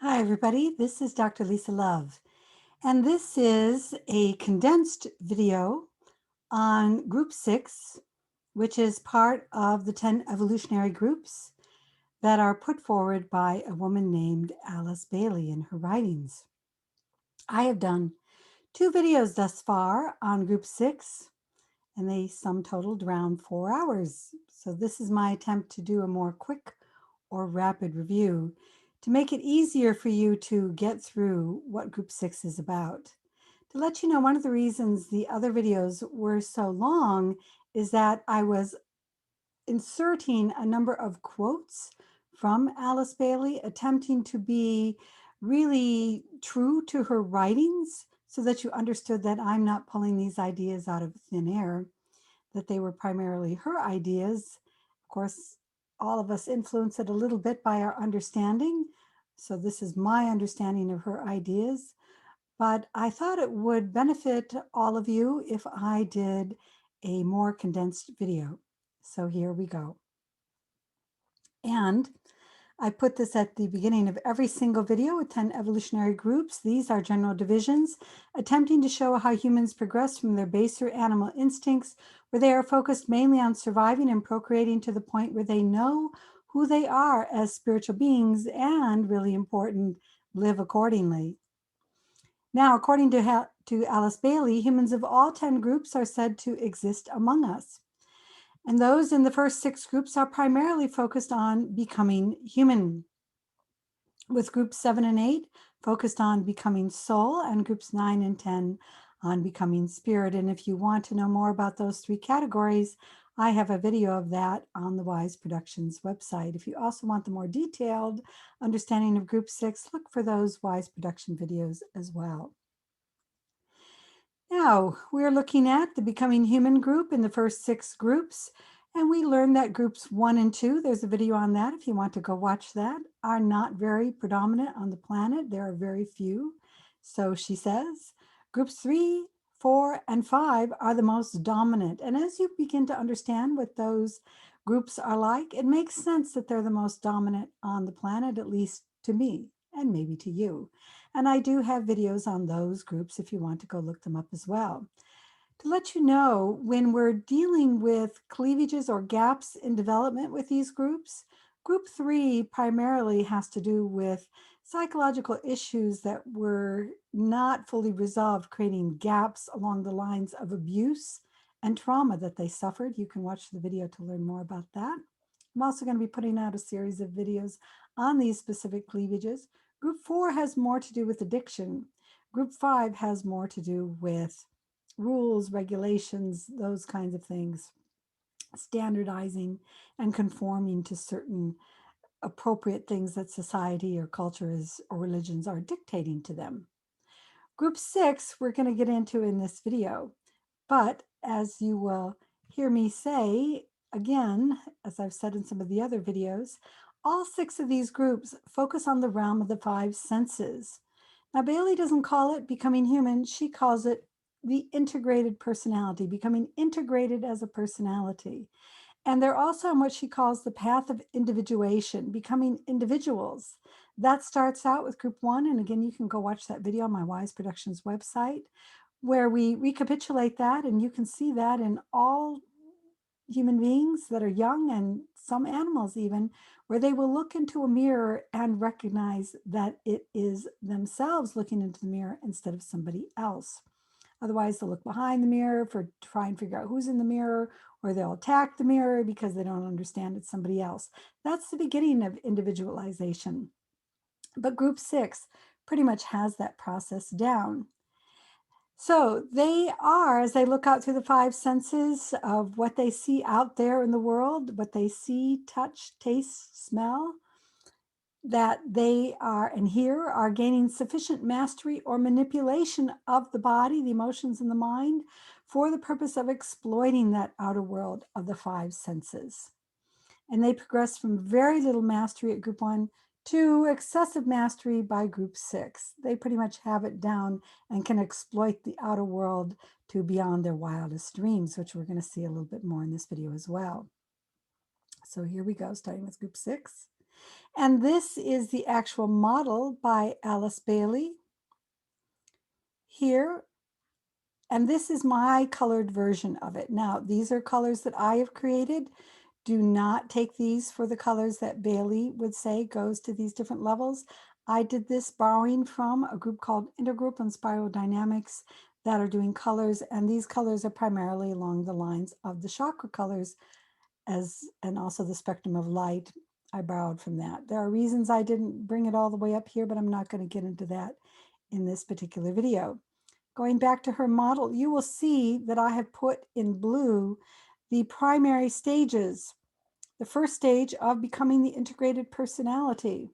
Hi, everybody. This is Dr. Lisa Love, and this is a condensed video on Group 6, which is part of the 10 evolutionary groups that are put forward by a woman named Alice Bailey in her writings. I have done 2 videos thus far on Group 6, and they sum totaled around 4 hours. So this is my attempt to do a more quick or rapid review to make it easier for you to get through what Group 6 is about. To let you know, one of the reasons the other videos were so long is that I was inserting a number of quotes from Alice Bailey, attempting to be really true to her writings so that you understood that I'm not pulling these ideas out of thin air, that they were primarily her ideas. Of course, all of us influence it a little bit by our understanding. So this is my understanding of her ideas. But I thought it would benefit all of you if I did a more condensed video. So here we go. And I put this at the beginning of every single video with 10 evolutionary groups. These are general divisions, attempting to show how humans progress from their baser animal instincts, where they are focused mainly on surviving and procreating, to the point where they know who they are as spiritual beings and, really important, live accordingly. Now, according to Alice Bailey, humans of all 10 groups are said to exist among us. And those in the first 6 groups are primarily focused on becoming human, with groups 7 and 8 focused on becoming soul, and groups 9 and 10 on becoming spirit. And if you want to know more about those 3 categories, I have a video of that on the Wise Productions website. If you also want the more detailed understanding of group 6, look for those Wise Production videos as well. Now, we're looking at the Becoming Human group in the first 6 groups, and we learned that groups 1 and 2, there's a video on that if you want to go watch that, are not very predominant on the planet. There are very few. So she says, groups 3, 4, and 5 are the most dominant. And as you begin to understand what those groups are like, it makes sense that they're the most dominant on the planet, at least to me, and maybe to you. And I do have videos on those groups if you want to go look them up as well. To let you know, when we're dealing with cleavages or gaps in development with these groups, group 3 primarily has to do with psychological issues that were not fully resolved, creating gaps along the lines of abuse and trauma that they suffered. You can watch the video to learn more about that. I'm also going to be putting out a series of videos on these specific cleavages. Group 4 has more to do with addiction. Group 5 has more to do with rules, regulations, those kinds of things, standardizing and conforming to certain appropriate things that society or cultures or religions are dictating to them. Group 6, we're going to get into in this video. But as you will hear me say, again, as I've said in some of the other videos, all 6 of these groups focus on the realm of the 5 senses. Now, Bailey doesn't call it becoming human. She calls it the integrated personality, becoming integrated as a personality. And they're also on what she calls the path of individuation, becoming individuals. That starts out with group 1. And again, you can go watch that video on my Wise Productions website, where we recapitulate that, and you can see that in all human beings that are young and some animals even, where they will look into a mirror and recognize that it is themselves looking into the mirror instead of somebody else. Otherwise, they'll look behind the mirror for try and figure out who's in the mirror, or they'll attack the mirror because they don't understand it's somebody else. That's the beginning of individualization. But group 6 pretty much has that process down. So they are, as they look out through the 5 senses of what they see out there in the world, what they see, touch, taste, smell, that they are and hear, are gaining sufficient mastery or manipulation of the body, the emotions, and the mind for the purpose of exploiting that outer world of the 5 senses. And they progress from very little mastery at group 1 to excessive mastery by group 6. They pretty much have it down and can exploit the outer world to beyond their wildest dreams, which we're going to see a little bit more in this video as well. So here we go, starting with group 6. And this is the actual model by Alice Bailey here. And this is my colored version of it. Now, these are colors that I have created. Do not take these for the colors that Bailey would say goes to these different levels. I did this borrowing from a group called Intergroup on Spiral Dynamics that are doing colors, and these colors are primarily along the lines of the chakra colors and also the spectrum of light. I borrowed from that. There are reasons I didn't bring it all the way up here, but I'm not going to get into that in this particular video. Going back to her model, you will see that I have put in blue the primary stages. The first stage of becoming the integrated personality.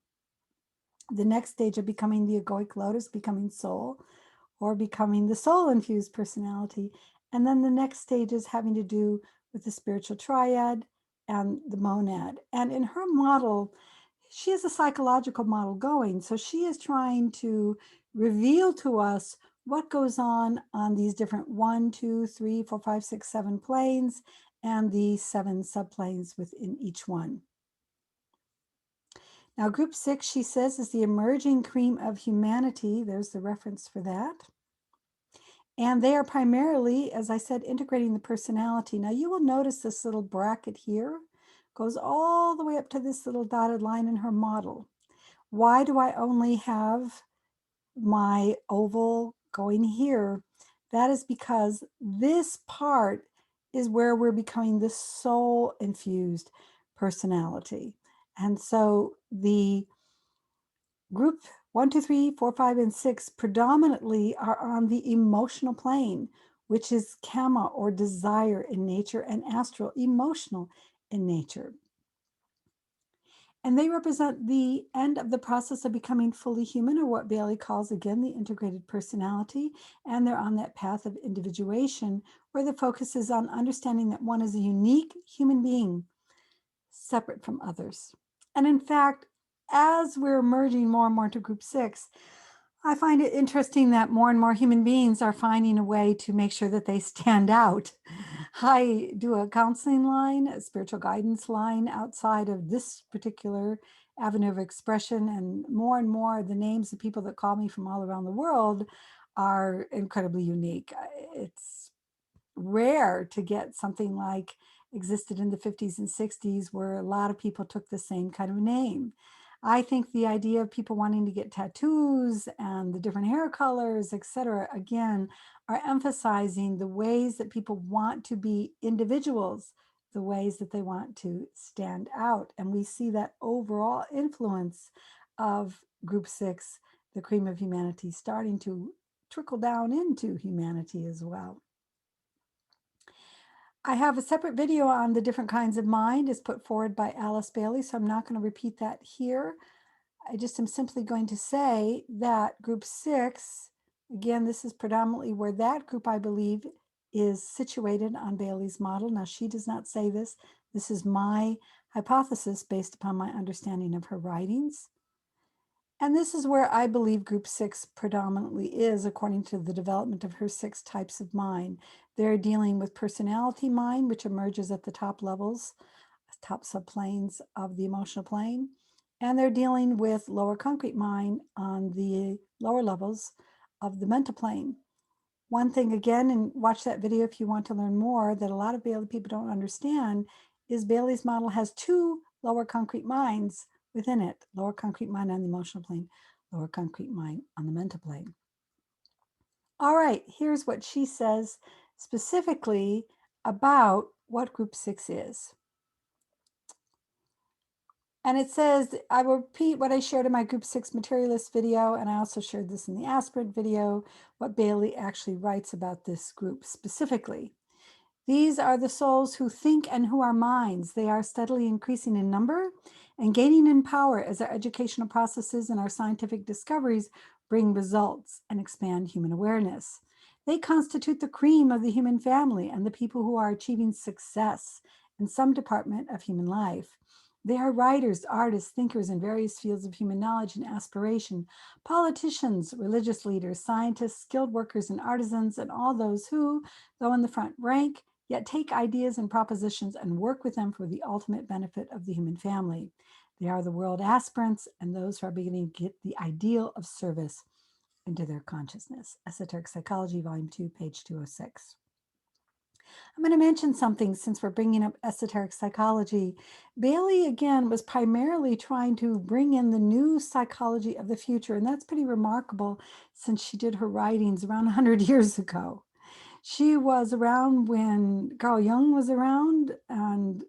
The next stage of becoming the egoic lotus, becoming soul, or becoming the soul-infused personality. And then the next stage is having to do with the spiritual triad and the monad. And in her model, she has a psychological model going. So she is trying to reveal to us what goes on these different 1, 2, 3, 4, 5, 6, 7 planes and the 7 subplanes within each one. Now, group 6, she says, is the emerging cream of humanity. There's the reference for that. And they are primarily, as I said, integrating the personality. Now, you will notice this little bracket here goes all the way up to this little dotted line in her model. Why do I only have my oval going here? That is because this part is where we're becoming the soul-infused personality. And so the group 1, 2, 3, 4, 5, and 6 predominantly are on the emotional plane, which is kama or desire in nature, and astral, emotional in nature. And they represent the end of the process of becoming fully human, or what Bailey calls, again, the integrated personality. And they're on that path of individuation, where the focus is on understanding that one is a unique human being, separate from others. And in fact, as we're merging more and more into group 6, I find it interesting that more and more human beings are finding a way to make sure that they stand out. I do a counseling line, a spiritual guidance line outside of this particular avenue of expression, and more the names of people that call me from all around the world are incredibly unique. It's rare to get something like existed in the 50s and 60s where a lot of people took the same kind of name. I think the idea of people wanting to get tattoos and the different hair colors, etc., again, are emphasizing the ways that people want to be individuals, the ways that they want to stand out. And we see that overall influence of group 6, the cream of humanity, starting to trickle down into humanity as well. I have a separate video on the different kinds of mind is put forward by Alice Bailey, so I'm not going to repeat that here. I just am simply going to say that group 6, again, this is predominantly where that group, I believe, is situated on Bailey's model. Now, she does not say this. This is my hypothesis based upon my understanding of her writings. And this is where I believe group 6 predominantly is, according to the development of her 6 types of mind. They're dealing with personality mind, which emerges at the top levels, top subplanes of the emotional plane. And they're dealing with lower concrete mind on the lower levels of the mental plane. One thing, again, and watch that video if you want to learn more, that a lot of Bailey people don't understand is Bailey's model has 2 lower concrete minds within it. Lower concrete mind on the emotional plane, lower concrete mind on the mental plane. All right, here's what she says specifically about what group 6 is. And it says, I will repeat what I shared in my group 6 materialist video, and I also shared this in the Aspirant video, what Bailey actually writes about this group specifically. These are the souls who think and who are minds. They are steadily increasing in number and gaining in power as our educational processes and our scientific discoveries bring results and expand human awareness. They constitute the cream of the human family and the people who are achieving success in some department of human life. They are writers, artists, thinkers in various fields of human knowledge and aspiration, politicians, religious leaders, scientists, skilled workers, and artisans, and all those who, though in the front rank, yet take ideas and propositions and work with them for the ultimate benefit of the human family. They are the world aspirants and those who are beginning to get the ideal of service into their consciousness. Esoteric Psychology, Volume 2, page 206. I'm going to mention something since we're bringing up esoteric psychology. Bailey, again, was primarily trying to bring in the new psychology of the future, and that's pretty remarkable since she did her writings around 100 years ago. She was around when Carl Jung was around, and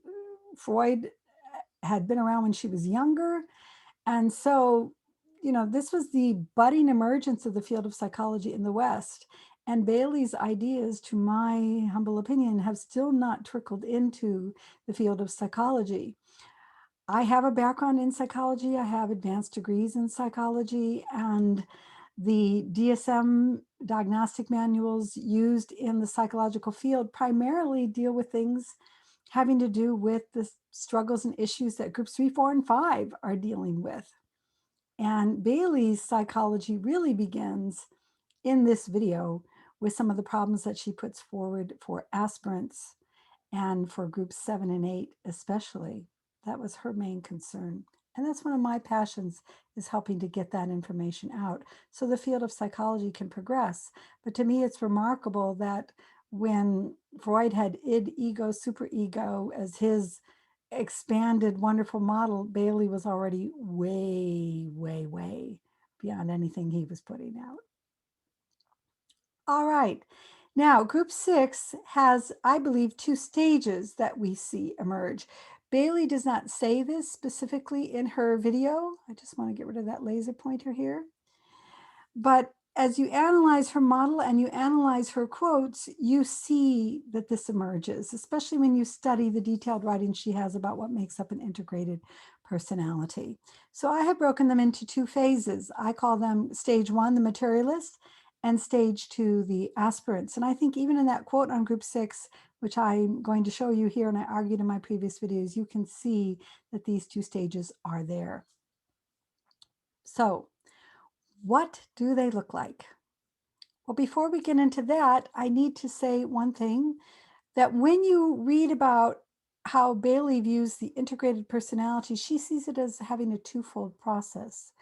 Freud had been around when she was younger. And so, this was the budding emergence of the field of psychology in the West. And Bailey's ideas, to my humble opinion, have still not trickled into the field of psychology. I have a background in psychology. I have advanced degrees in psychology, and the DSM diagnostic manuals used in the psychological field primarily deal with things having to do with the struggles and issues that groups 3, 4, and 5 are dealing with. And Bailey's psychology really begins in this video with some of the problems that she puts forward for aspirants and for groups 7 and 8 especially. That was her main concern. And that's one of my passions, is helping to get that information out so the field of psychology can progress. But to me, it's remarkable that when Freud had id, ego, superego as his expanded, wonderful model, Bailey was already way, way, way beyond anything he was putting out. All right. Now, group 6 has, I believe, 2 stages that we see emerge. Bailey does not say this specifically in her video. I just want to get rid of that laser pointer here. But as you analyze her model and you analyze her quotes, you see that this emerges, especially when you study the detailed writing she has about what makes up an integrated personality. So I have broken them into 2 phases. I call them stage 1, the materialist, and stage 2, the aspirants. And I think even in that quote on group 6, which I'm going to show you here, and I argued in my previous videos, you can see that these 2 stages are there. So what do they look like? Well, before we get into that, I need to say one thing, that when you read about how Bailey views the integrated personality, she sees it as having a twofold process.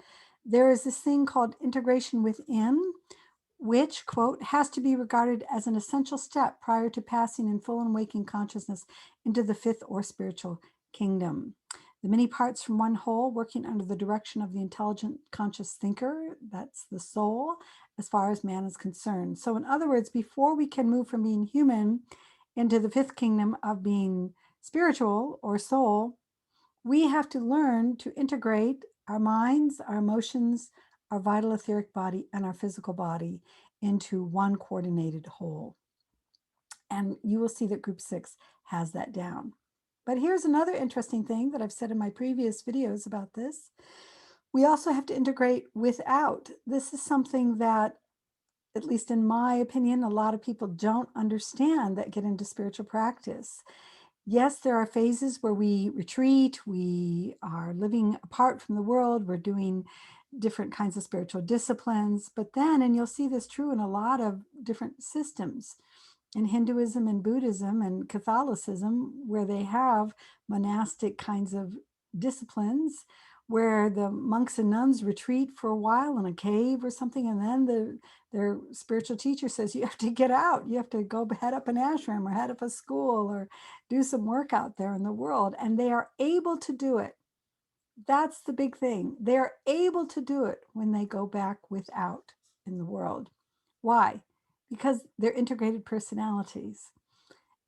There is this thing called integration within, which, quote, has to be regarded as an essential step prior to passing in full and waking consciousness into the 5th or spiritual kingdom. The many parts from one whole working under the direction of the intelligent conscious thinker, that's the soul, as far as man is concerned. So in other words, before we can move from being human into the 5th kingdom of being spiritual or soul, we have to learn to integrate our minds, our emotions, our vital etheric body, and our physical body into one coordinated whole. And you will see that group 6 has that down. But here's another interesting thing that I've said in my previous videos about this. We also have to integrate without. This is something that, at least in my opinion, a lot of people don't understand that get into spiritual practice. Yes, there are phases where we retreat, we are living apart from the world, we're doing different kinds of spiritual disciplines, but then, and you'll see this true in a lot of different systems, in Hinduism and Buddhism and Catholicism, where they have monastic kinds of disciplines, where the monks and nuns retreat for a while in a cave or something, and then their spiritual teacher says, you have to get out, you have to go head up an ashram or head up a school or do some work out there in the world, and they are able to do it. That's the big thing. They're able to do it when they go back without in the world. Why? Because they're integrated personalities.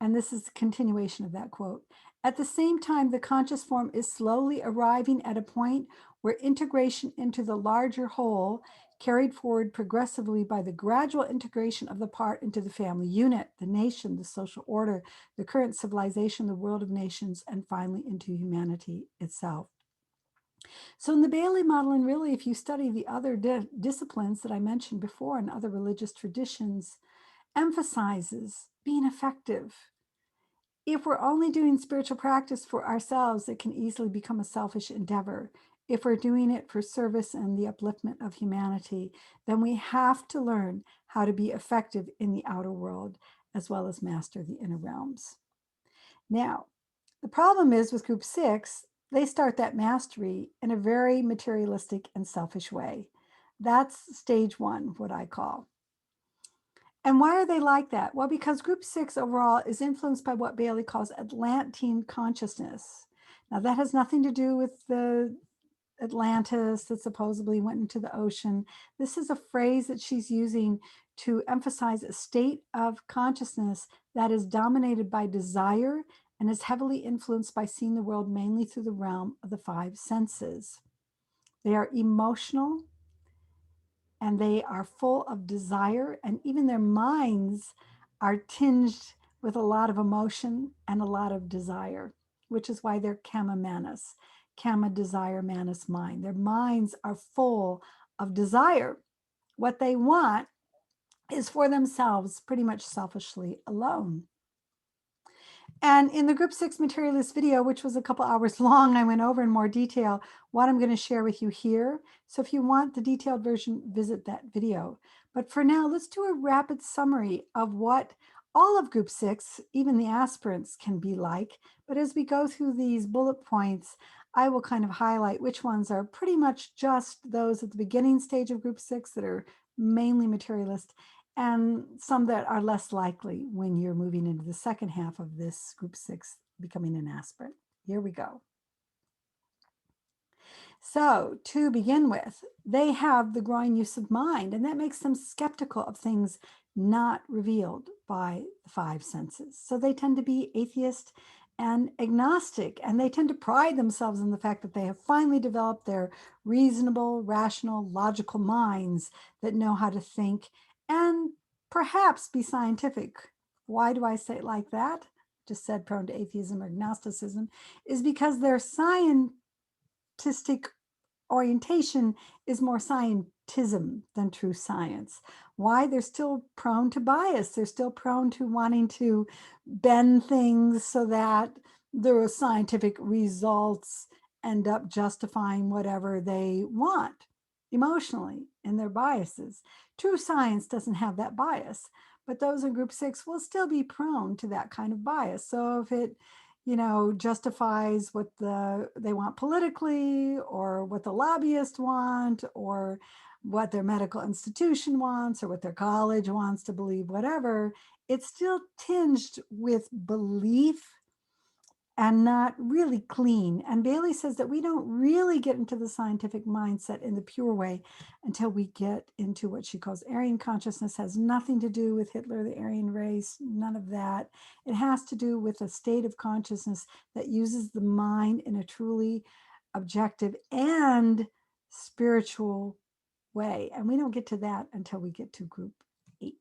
And this is a continuation of that quote. At the same time, the conscious form is slowly arriving at a point where integration into the larger whole, carried forward progressively by the gradual integration of the part into the family unit, the nation, the social order, the current civilization, the world of nations, and finally into humanity itself. So in the Bailey model, and really if you study the other disciplines that I mentioned before and other religious traditions, emphasizes being effective. If we're only doing spiritual practice for ourselves, it can easily become a selfish endeavor. If we're doing it for service and the upliftment of humanity, then we have to learn how to be effective in the outer world as well as master the inner realms. Now, the problem is with group 6, they start that mastery in a very materialistic and selfish way. That's stage one, what I call. And why are they like that? Well, because group 6 overall is influenced by what Bailey calls Atlantean consciousness. Now, that has nothing to do with the Atlantis that supposedly went into the ocean. This is a phrase that she's using to emphasize a state of consciousness that is dominated by desire and is heavily influenced by seeing the world mainly through the realm of the five senses. They are emotional and they are full of desire, and even their minds are tinged with a lot of emotion and a lot of desire, which is why they're kama manas. Kama, desire, manas, mind. Their minds are full of desire. What they want is for themselves, pretty much selfishly alone. And in the group 6 materialist video, which was a couple hours long, I went over in more detail what I'm going to share with you here. So if you want the detailed version, visit that video. But for now, let's do a rapid summary of what all of group 6, even the aspirants, can be like. But as we go through these bullet points, I will kind of highlight which ones are pretty much just those at the beginning stage of group 6 that are mainly materialist, and some that are less likely when you're moving into the second half of this group 6, becoming an aspirant. Here we go. So to begin with, they have the growing use of mind, and that makes them skeptical of things not revealed by the five senses. So they tend to be atheist and agnostic, and they tend to pride themselves in the fact that they have finally developed their reasonable, rational, logical minds that know how to think and perhaps be scientific. Why do I say it like that? Just said prone to atheism or agnosticism, is because their scientistic orientation is more scientism than true science. Why? They're still prone to bias. They're still prone to wanting to bend things so that the scientific results end up justifying whatever they want emotionally in their biases. True science doesn't have that bias, but those in group 6 will still be prone to that kind of bias. So if it justifies what they want politically, or what the lobbyists want, or what their medical institution wants, or what their college wants to believe, whatever, it's still tinged with belief and not really clean. And Bailey says that we don't really get into the scientific mindset in the pure way until we get into what she calls Aryan consciousness. Has nothing to do with Hitler, the Aryan race, none of that. It has to do with a state of consciousness that uses the mind in a truly objective and spiritual way. And we don't get to that until we get to group 8.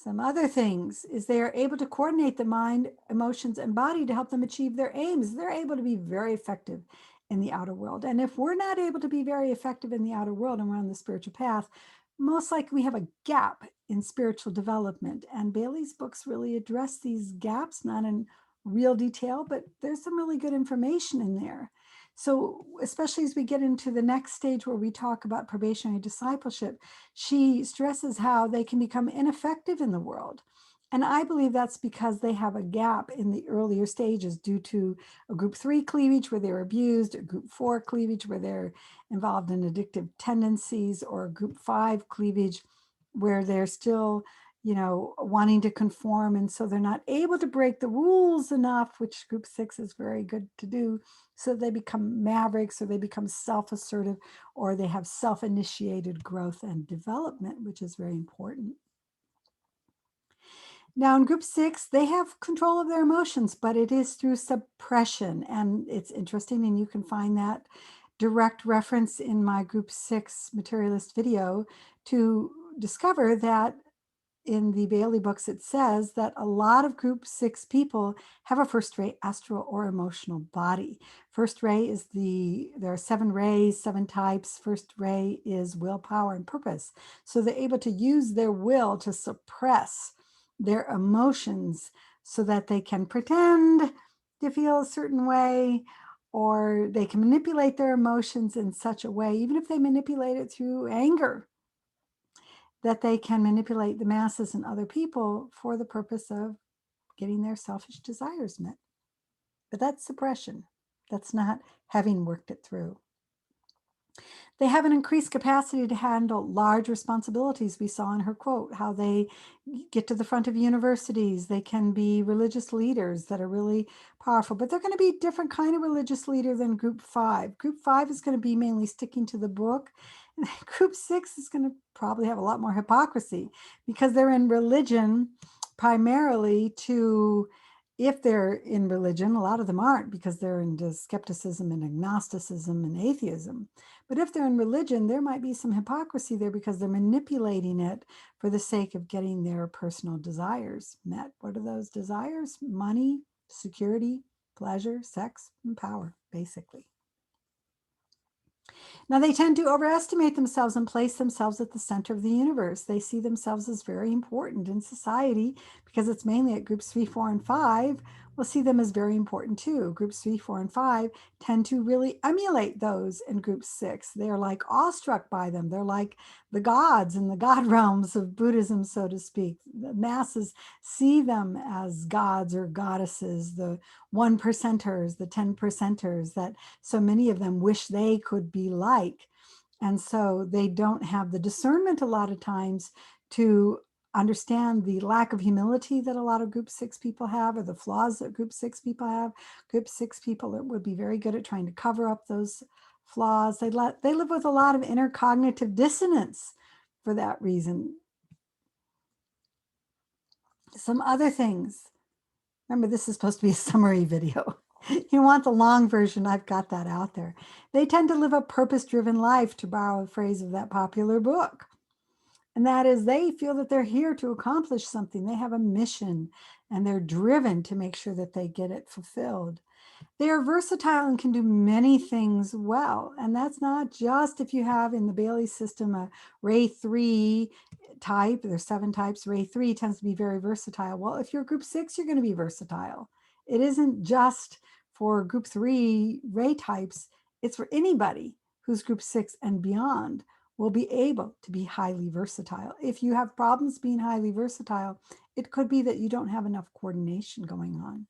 Some other things is they are able to coordinate the mind, emotions, and body to help them achieve their aims. They're able to be very effective in the outer world. And if we're not able to be very effective in the outer world and we're on the spiritual path, most likely we have a gap in spiritual development. And Bailey's books really address these gaps, not in real detail, but there's some really good information in there. So especially as we get into the next stage where we talk about probationary discipleship, she stresses how they can become ineffective in the world. And I believe that's because they have a gap in the earlier stages due to a group 3 cleavage where they're abused, a group 4 cleavage where they're involved in addictive tendencies, or a group 5 cleavage where they're still wanting to conform, and so they're not able to break the rules enough, which group 6 is very good to do, so they become mavericks, or they become self-assertive, or they have self-initiated growth and development, which is very important. Now in group 6, they have control of their emotions, but it is through suppression, and it's interesting, and you can find that direct reference in my group 6 materialist video to discover that in the Bailey books, it says that a lot of group 6 people have a first-ray astral or emotional body. First ray is there are 7 rays, 7 types. First ray is willpower and purpose. So they're able to use their will to suppress their emotions so that they can pretend to feel a certain way, or they can manipulate their emotions in such a way, even if they manipulate it through anger, that they can manipulate the masses and other people for the purpose of getting their selfish desires met. But that's suppression. That's not having worked it through. They have an increased capacity to handle large responsibilities. We saw in her quote how they get to the front of universities. They can be religious leaders that are really powerful, but they're going to be a different kind of religious leader than group 5. Group 5 is going to be mainly sticking to the book. And group 6 is going to probably have a lot more hypocrisy because they're in religion primarily to, if they're in religion, a lot of them aren't because they're into skepticism and agnosticism and atheism. But if they're in religion, there might be some hypocrisy there because they're manipulating it for the sake of getting their personal desires met. What are those desires? Money, security, pleasure, sex, and power, basically. Now, they tend to overestimate themselves and place themselves at the center of the universe. They see themselves as very important in society because it's mainly at groups 3, 4, and 5. We'll see them as very important too. Groups 3, 4, and 5 tend to really emulate those in group 6. They're like awestruck by them. They're like the gods in the god realms of Buddhism, so to speak. The masses see them as gods or goddesses, the 1%ers, the 10%ers that so many of them wish they could be like. And so they don't have the discernment a lot of times to understand the lack of humility that a lot of group 6 people have, or the flaws that group 6 people have. Group 6 people would be very good at trying to cover up those flaws. They live with a lot of inner cognitive dissonance for that reason. Some other things. Remember, this is supposed to be a summary video. You want the long version, I've got that out there. They tend to live a purpose-driven life, to borrow a phrase of that popular book. And that is, they feel that they're here to accomplish something. They have a mission and they're driven to make sure that they get it fulfilled. They are versatile and can do many things well. And that's not just if you have in the Bailey system a Ray 3 type. There's 7 types. Ray 3 tends to be very versatile. Well, if you're group 6, you're going to be versatile. It isn't just for group 3 Ray types. It's for anybody who's group 6 and beyond will be able to be highly versatile. If you have problems being highly versatile, it could be that you don't have enough coordination going on.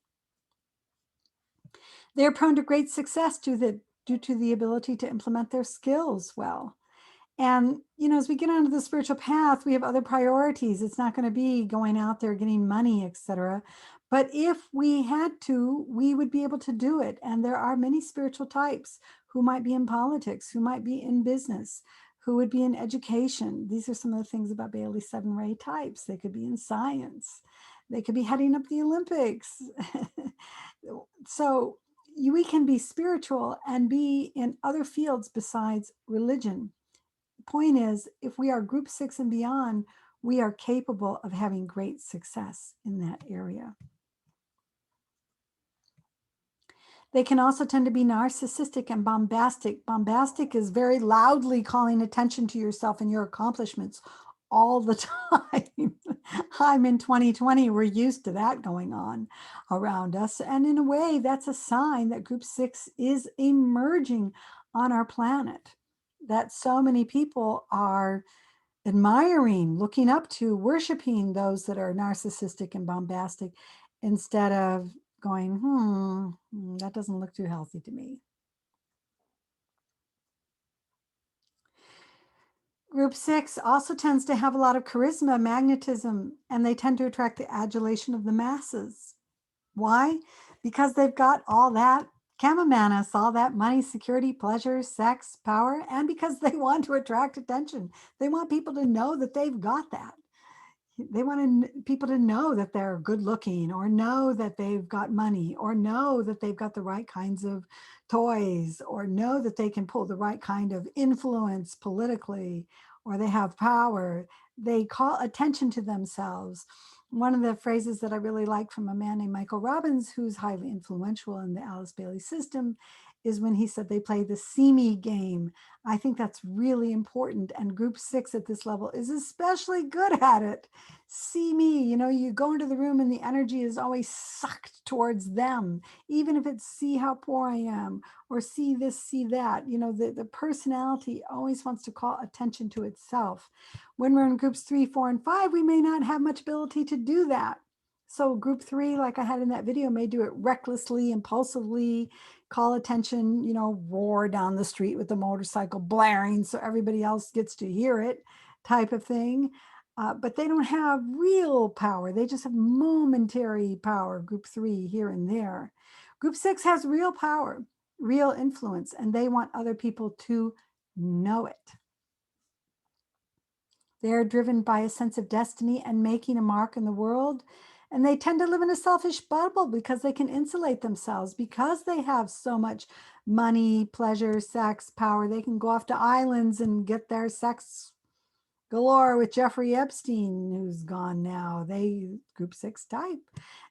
They're prone to great success due to the ability to implement their skills well. And, as we get onto the spiritual path, we have other priorities. It's not going to be going out there getting money, etc. But if we had to, we would be able to do it. And there are many spiritual types who might be in politics, who might be in business, who would be in education. These are some of the things about Bailey 7 Ray types. They could be in science. They could be heading up the Olympics. So we can be spiritual and be in other fields besides religion. The point is, if we are group 6 and beyond, we are capable of having great success in that area. They can also tend to be narcissistic and bombastic. Bombastic is very loudly calling attention to yourself and your accomplishments all the time. I'm in 2020, we're used to that going on around us. And in a way, that's a sign that group 6 is emerging on our planet, that so many people are admiring, looking up to, worshiping those that are narcissistic and bombastic instead of going, that doesn't look too healthy to me. Group 6 also tends to have a lot of charisma, magnetism, and they tend to attract the adulation of the masses. Why? Because they've got all that Kamamanis, all that money, security, pleasure, sex, power, and because they want to attract attention. They want people to know that they've got that. They want people to know that they're good looking, or know that they've got money, or know that they've got the right kinds of toys, or know that they can pull the right kind of influence politically, or they have power. They call attention to themselves. One of the phrases that I really like from a man named Michael Robbins, who's highly influential in the Alice Bailey system, is when he said they play the see me game. I think that's really important. And group 6 at this level is especially good at it. See me, you go into the room and the energy is always sucked towards them, even if it's see how poor I am, or see this, see that. The personality always wants to call attention to itself. When we're in groups 3, 4, and 5, we may not have much ability to do that. So group 3, like I had in that video, may do it recklessly, impulsively, call attention, roar down the street with the motorcycle blaring so everybody else gets to hear it, type of thing. But they don't have real power. They just have momentary power, group 3 here and there. Group 6 has real power, real influence, and they want other people to know it. They're driven by a sense of destiny and making a mark in the world. And they tend to live in a selfish bubble because they can insulate themselves, because they have so much money, pleasure, sex, power. They can go off to islands and get their sex galore with Jeffrey Epstein, who's gone now. They group 6 type.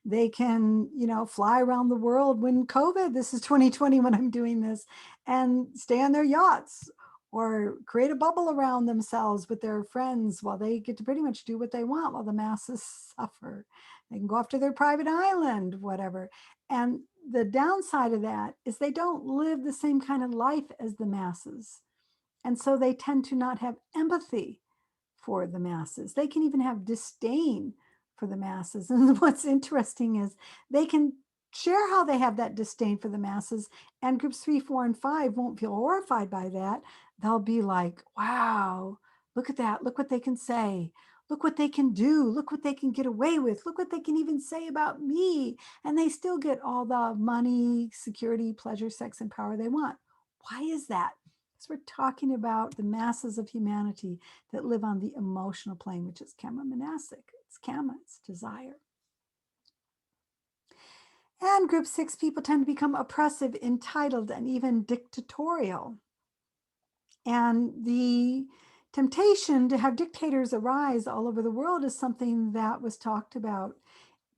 They can, fly around the world when COVID, this is 2020 when I'm doing this, and stay on their yachts or create a bubble around themselves with their friends while they get to pretty much do what they want while the masses suffer. They can go off to their private island, whatever. And the downside of that is they don't live the same kind of life as the masses. And so they tend to not have empathy for the masses. They can even have disdain for the masses. And what's interesting is they can share how they have that disdain for the masses, and groups 3, 4, and 5 won't feel horrified by that. They'll be like, wow, look at that. Look what they can say. Look what they can do. Look what they can get away with. Look what they can even say about me. And they still get all the money, security, pleasure, sex, and power they want. Why is that? Because we're talking about the masses of humanity that live on the emotional plane, which is kama monastic. It's kama, it's desire. And group 6 people tend to become oppressive, entitled, and even dictatorial. And the temptation to have dictators arise all over the world is something that was talked about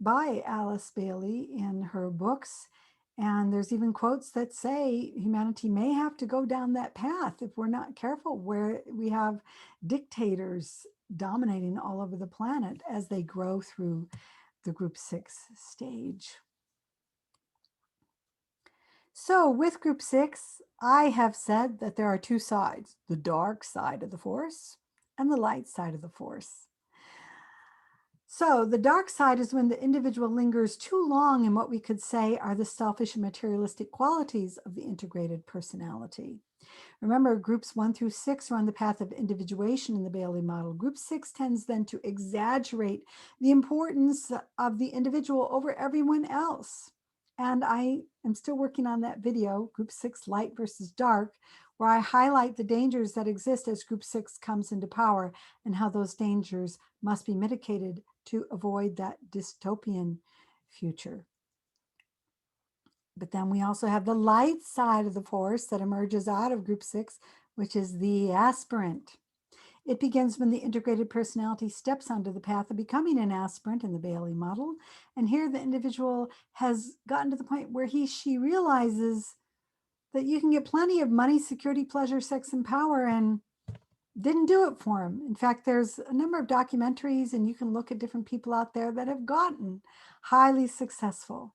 by Alice Bailey in her books. And there's even quotes that say humanity may have to go down that path if we're not careful, where we have dictators dominating all over the planet as they grow through the group 6 stage. So with group 6, I have said that there are two sides, the dark side of the force and the light side of the force. So the dark side is when the individual lingers too long in what we could say are the selfish and materialistic qualities of the integrated personality. Remember, groups 1 through 6 are on the path of individuation in the Bailey model. Group 6 tends then to exaggerate the importance of the individual over everyone else. And I am still working on that video, group 6 light versus dark, where I highlight the dangers that exist as group 6 comes into power and how those dangers must be mitigated to avoid that dystopian future. But then we also have the light side of the force that emerges out of group 6, which is the aspirant. It begins when the integrated personality steps onto the path of becoming an aspirant in the Bailey model. And here the individual has gotten to the point where she realizes that you can get plenty of money, security, pleasure, sex, and power, and didn't do it for him. In fact, there's a number of documentaries, and you can look at different people out there that have gotten highly successful.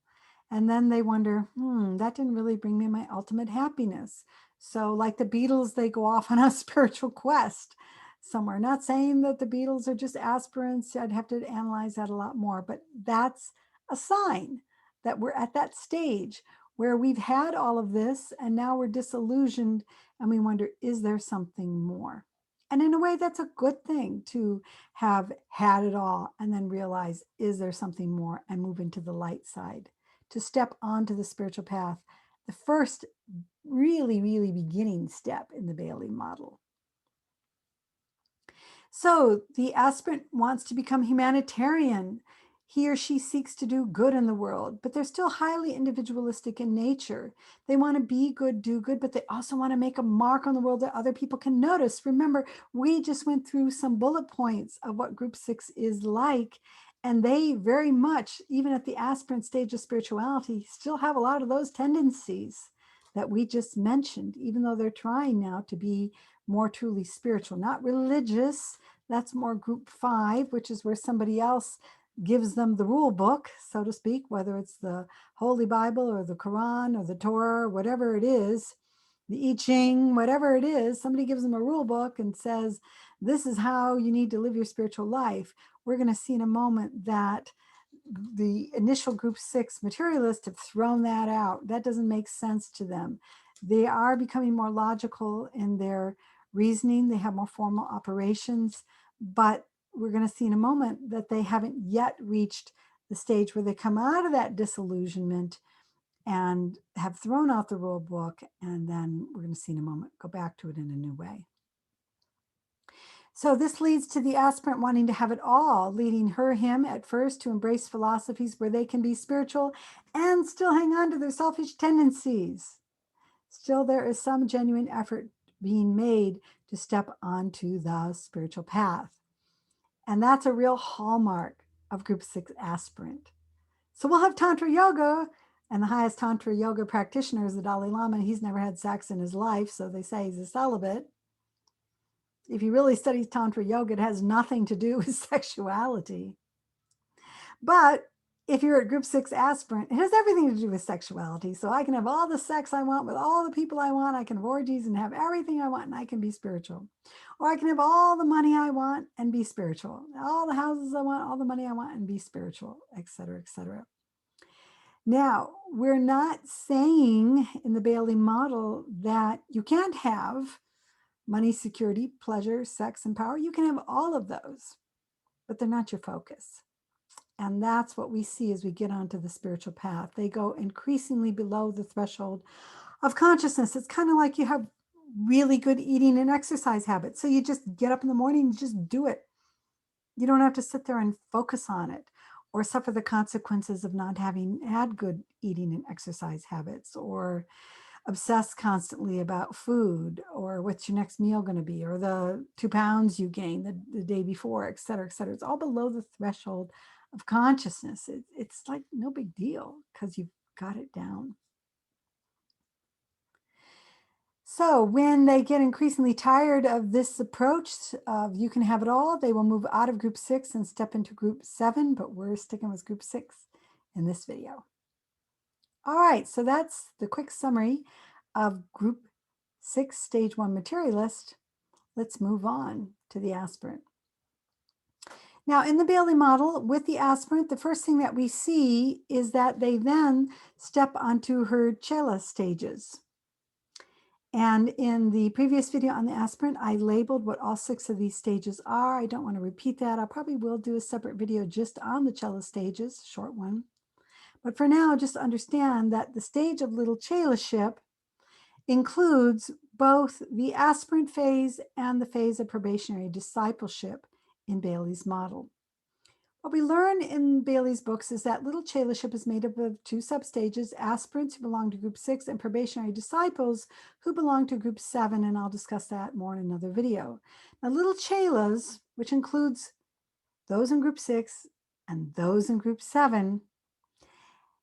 And then they wonder, that didn't really bring me my ultimate happiness. So like the Beatles, they go off on a spiritual quest somewhere. Not saying that the Beatles are just aspirants. I'd have to analyze that a lot more, but that's a sign that we're at that stage where we've had all of this and now we're disillusioned and we wonder, is there something more? And in a way, that's a good thing to have had it all and then realize, is there something more, and move into the light side, to step onto the spiritual path, the first really, really beginning step in the Bailey model. So the aspirant wants to become humanitarian. He or she seeks to do good in the world, but they're still highly individualistic in nature. They want to be good, do good, but they also want to make a mark on the world that other people can notice. Remember, we just went through some bullet points of what group 6 is like, and they very much, even at the aspirant stage of spirituality, still have a lot of those tendencies that we just mentioned, even though they're trying now to be more truly spiritual, not religious. That's more group 5, which is where somebody else gives them the rule book, so to speak, whether it's the Holy Bible or the Quran or the Torah, or whatever it is, the I Ching, whatever it is, somebody gives them a rule book and says, this is how you need to live your spiritual life. We're going to see in a moment that the initial group 6 materialists have thrown that out. That doesn't make sense to them. They are becoming more logical in their reasoning. They have more formal operations, but we're going to see in a moment that they haven't yet reached the stage where they come out of that disillusionment and have thrown out the rule book. And then we're going to see in a moment, go back to it in a new way. So this leads to the aspirant wanting to have it all, leading him at first to embrace philosophies where they can be spiritual and still hang on to their selfish tendencies. Still, there is some genuine effort being made to step onto the spiritual path. And that's a real hallmark of group 6 aspirant. So we'll have Tantra yoga, and the highest Tantra yoga practitioner is the Dalai Lama. He's never had sex in his life, so they say he's a celibate. If you really study Tantra yoga, it has nothing to do with sexuality. But if you're a group 6 aspirant, it has everything to do with sexuality. So I can have all the sex I want with all the people I want. I can have orgies and have everything I want, and I can be spiritual. Or I can have all the money I want and be spiritual. All the houses I want, all the money I want, and be spiritual, et cetera, et cetera. Now, we're not saying in the Bailey model that you can't have money, security, pleasure, sex, and power. You can have all of those, but they're not your focus. And that's what we see as we get onto the spiritual path. They go increasingly below the threshold of consciousness. It's kind of like you have really good eating and exercise habits. So you just get up in the morning and just do it. You don't have to sit there and focus on it or suffer the consequences of not having had good eating and exercise habits, or obsess constantly about food, or what's your next meal going to be, or the 2 pounds you gained the day before, et cetera, et cetera. It's all below the threshold of consciousness. It's like no big deal because you've got it down. So when they get increasingly tired of this approach of you can have it all, they will move out of group 6 and step into group 7, but we're sticking with group 6 in this video. All right, so that's the quick summary of group 6, stage 1 materialist. Let's move on to the aspirant. Now, in the Bailey model with the aspirant, the first thing that we see is that they then step onto her Chela stages. And in the previous video on the aspirant, I labeled what all 6 of these stages are. I don't want to repeat that. I probably will do a separate video just on the Chela stages, short one. But for now, just understand that the stage of little Chela-ship includes both the aspirant phase and the phase of probationary discipleship in Bailey's model. What we learn in Bailey's books is that little Chela-ship is made up of 2 substages, aspirants who belong to group 6 and probationary disciples who belong to group 7, and I'll discuss that more in another video. Now, little Chelas, which includes those in group 6 and those in group 7,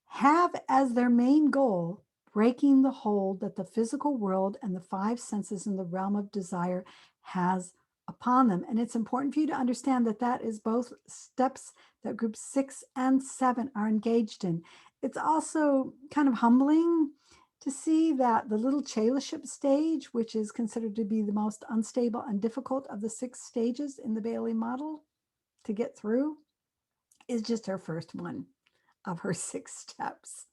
have as their main goal breaking the hold that the physical world and the 5 senses in the realm of desire has upon them. And it's important for you to understand that that is both steps that group 6 and 7 are engaged in. It's also kind of humbling to see that the little Chela-ship stage, which is considered to be the most unstable and difficult of the 6 stages in the Bailey model to get through, is just her first one of her 6 steps.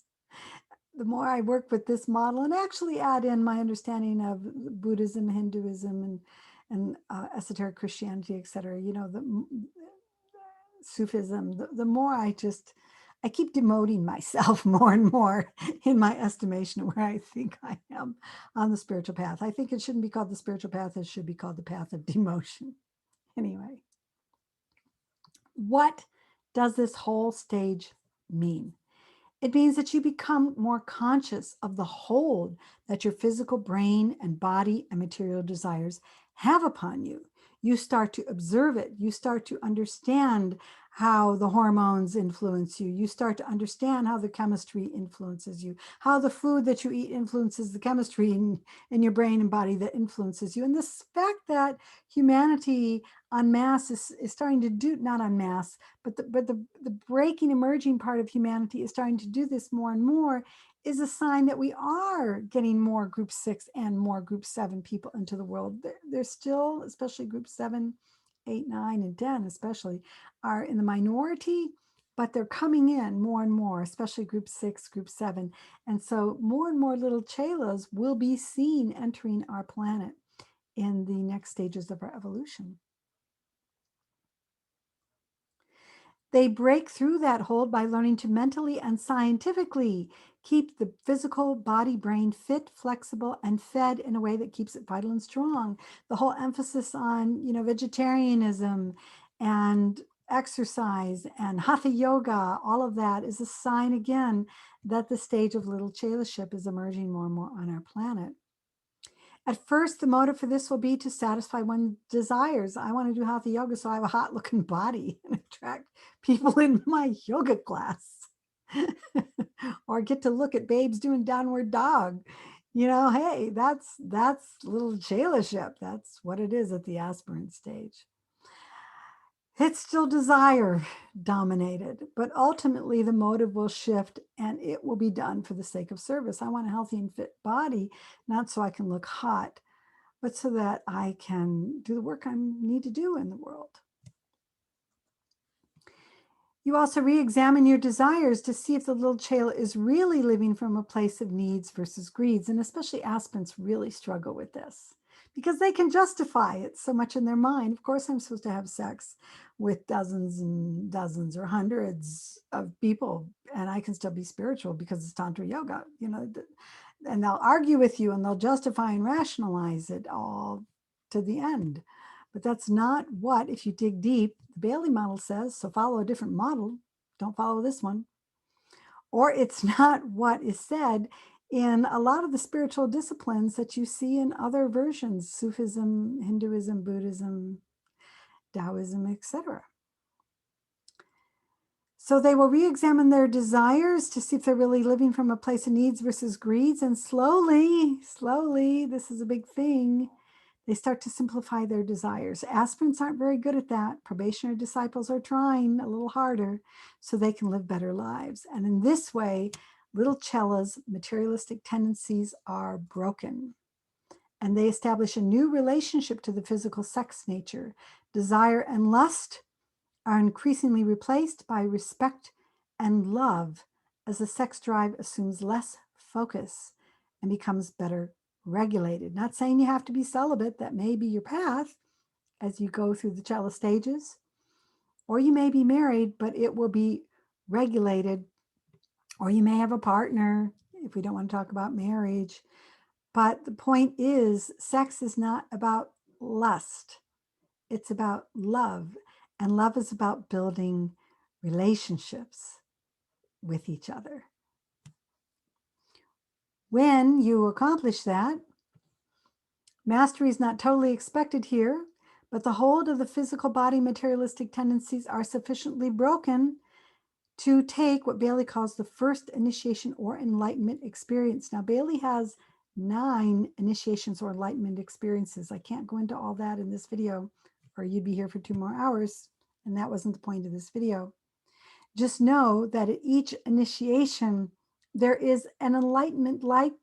The more I work with this model and actually add in my understanding of Buddhism, Hinduism, and esoteric Christianity, et cetera, you know, the Sufism, the more I keep demoting myself more and more in my estimation of where I think I am on the spiritual path. I think it shouldn't be called the spiritual path. It should be called the path of demotion. Anyway, what does this whole stage mean? It means that you become more conscious of the hold that your physical brain and body and material desires have upon you. You start to observe it. You start to understand how the hormones influence you. You start to understand how the chemistry influences you, how the food that you eat influences the chemistry in your brain and body that influences you. And this fact that humanity en masse is starting to do, not en masse, but the breaking, emerging part of humanity is starting to do this more and more, is a sign that we are getting more group 6 and more group 7 people into the world. There's still, especially group 7, 8, 9, and 10 especially, are in the minority, but they're coming in more and more, especially group 6, group 7. And so more and more little chelas will be seen entering our planet in the next stages of our evolution. They break through that hold by learning to mentally and scientifically keep the physical body brain fit, flexible, and fed in a way that keeps it vital and strong. The whole emphasis on, vegetarianism and exercise and hatha yoga, all of that is a sign again that the stage of little chelaship is emerging more and more on our planet. At first, the motive for this will be to satisfy one's desires. I want to do hatha yoga so I have a hot looking body and attract people in my yoga class. Or get to look at babes doing downward dog. Hey, that's little chelaship. That's what it is at the aspirant stage. It's still desire dominated, but ultimately the motive will shift and it will be done for the sake of service. I want a healthy and fit body, not so I can look hot, but so that I can do the work I need to do in the world. You also re-examine your desires to see if the little Chela is really living from a place of needs versus greeds. And especially aspirants really struggle with this because they can justify it so much in their mind. Of course, I'm supposed to have sex with dozens and dozens or hundreds of people, and I can still be spiritual because it's Tantra yoga, and they'll argue with you and they'll justify and rationalize it all to the end. But that's not what, if you dig deep, the Bailey model says. So follow a different model. Don't follow this one. Or it's not what is said in a lot of the spiritual disciplines that you see in other versions, Sufism, Hinduism, Buddhism, Taoism, etc. So they will re-examine their desires to see if they're really living from a place of needs versus greeds. And slowly, this is a big thing, they start to simplify their desires. Aspirants aren't very good at that. Probationary disciples are trying a little harder so they can live better lives. And in this way, little Chela's materialistic tendencies are broken. And they establish a new relationship to the physical sex nature. Desire and lust are increasingly replaced by respect and love as the sex drive assumes less focus and becomes better regulated. Not saying you have to be celibate, that may be your path as you go through the Chela stages, or you may be married, but it will be regulated, or you may have a partner if we don't want to talk about marriage. But the point is, sex is not about lust, it's about love, and love is about building relationships with each other. When you accomplish that, mastery is not totally expected here, but the hold of the physical body materialistic tendencies are sufficiently broken to take what Bailey calls the first initiation or enlightenment experience. Now, Bailey has 9 initiations or enlightenment experiences. I can't go into all that in this video, or you'd be here for 2 more hours, and that wasn't the point of this video. Just know that at each initiation, there is an enlightenment-like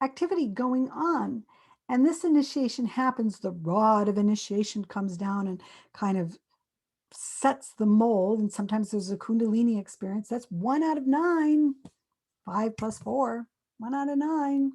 activity going on. And this initiation happens, the rod of initiation comes down and kind of sets the mold. And sometimes there's a Kundalini experience. That's 1 out of 9, 5 plus 4, 1 out of 9.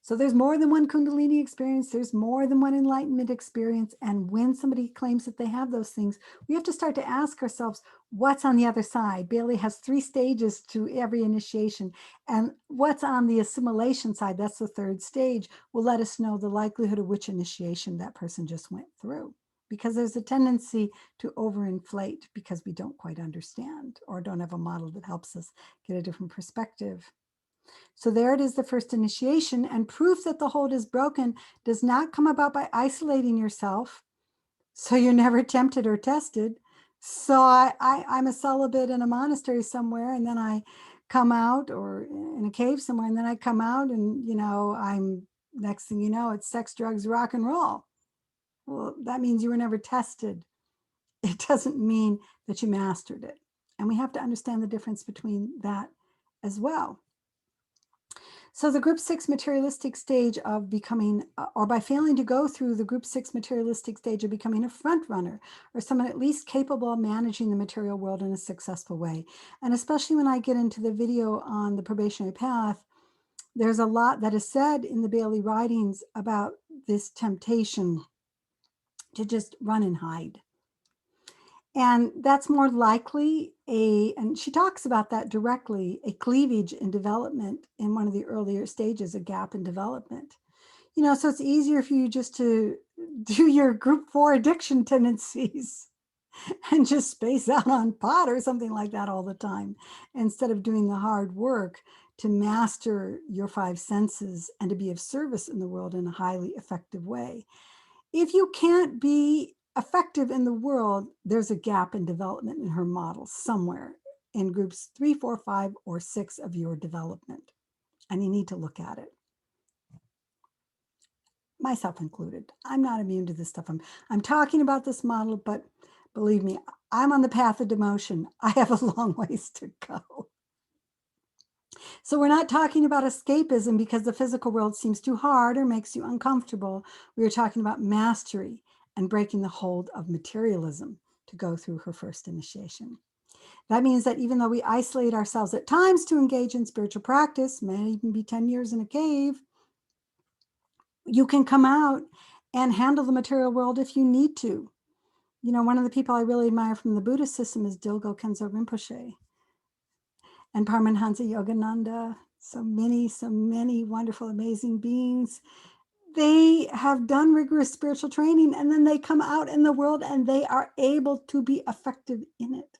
So there's more than one Kundalini experience. There's more than one enlightenment experience. And when somebody claims that they have those things, we have to start to ask ourselves, what's on the other side? Bailey has 3 stages to every initiation. And what's on the assimilation side, that's the 3rd stage, will let us know the likelihood of which initiation that person just went through. Because there's a tendency to overinflate because we don't quite understand or don't have a model that helps us get a different perspective. So there it is, the first initiation, and proof that the hold is broken does not come about by isolating yourself so you're never tempted or tested. So I'm a celibate in a monastery somewhere, and then I come out, or in a cave somewhere, and then I come out and, I'm, next thing you know, it's sex, drugs, rock and roll. Well, that means you were never tested. It doesn't mean that you mastered it. And we have to understand the difference between that as well. So the group 6 materialistic stage of becoming, or by failing to go through the group 6 materialistic stage of becoming a front runner, or someone at least capable of managing the material world in a successful way. And especially when I get into the video on the probationary path, there's a lot that is said in the Bailey writings about this temptation to just run and hide. And that's more likely and she talks about that directly, a cleavage in development in one of the earlier stages, a gap in development. So it's easier for you just to do your group 4 addiction tendencies and just space out on pot or something like that all the time, instead of doing the hard work to master your 5 senses and to be of service in the world in a highly effective way. If you can't be effective in the world, there's a gap in development in her model somewhere in groups 3, 4, 5, or 6 of your development. And you need to look at it. Myself included. I'm not immune to this stuff. I'm talking about this model, but believe me, I'm on the path of demotion. I have a long ways to go. So we're not talking about escapism because the physical world seems too hard or makes you uncomfortable. We are talking about mastery and breaking the hold of materialism to go through her first initiation. That means that even though we isolate ourselves at times to engage in spiritual practice, may even be 10 years in a cave, you can come out and handle the material world if you need to. One of the people I really admire from the Buddhist system is Dilgo Khyentse Rinpoche and Paramahansa Yogananda. So many wonderful, amazing beings. They have done rigorous spiritual training, and then they come out in the world and they are able to be effective in it.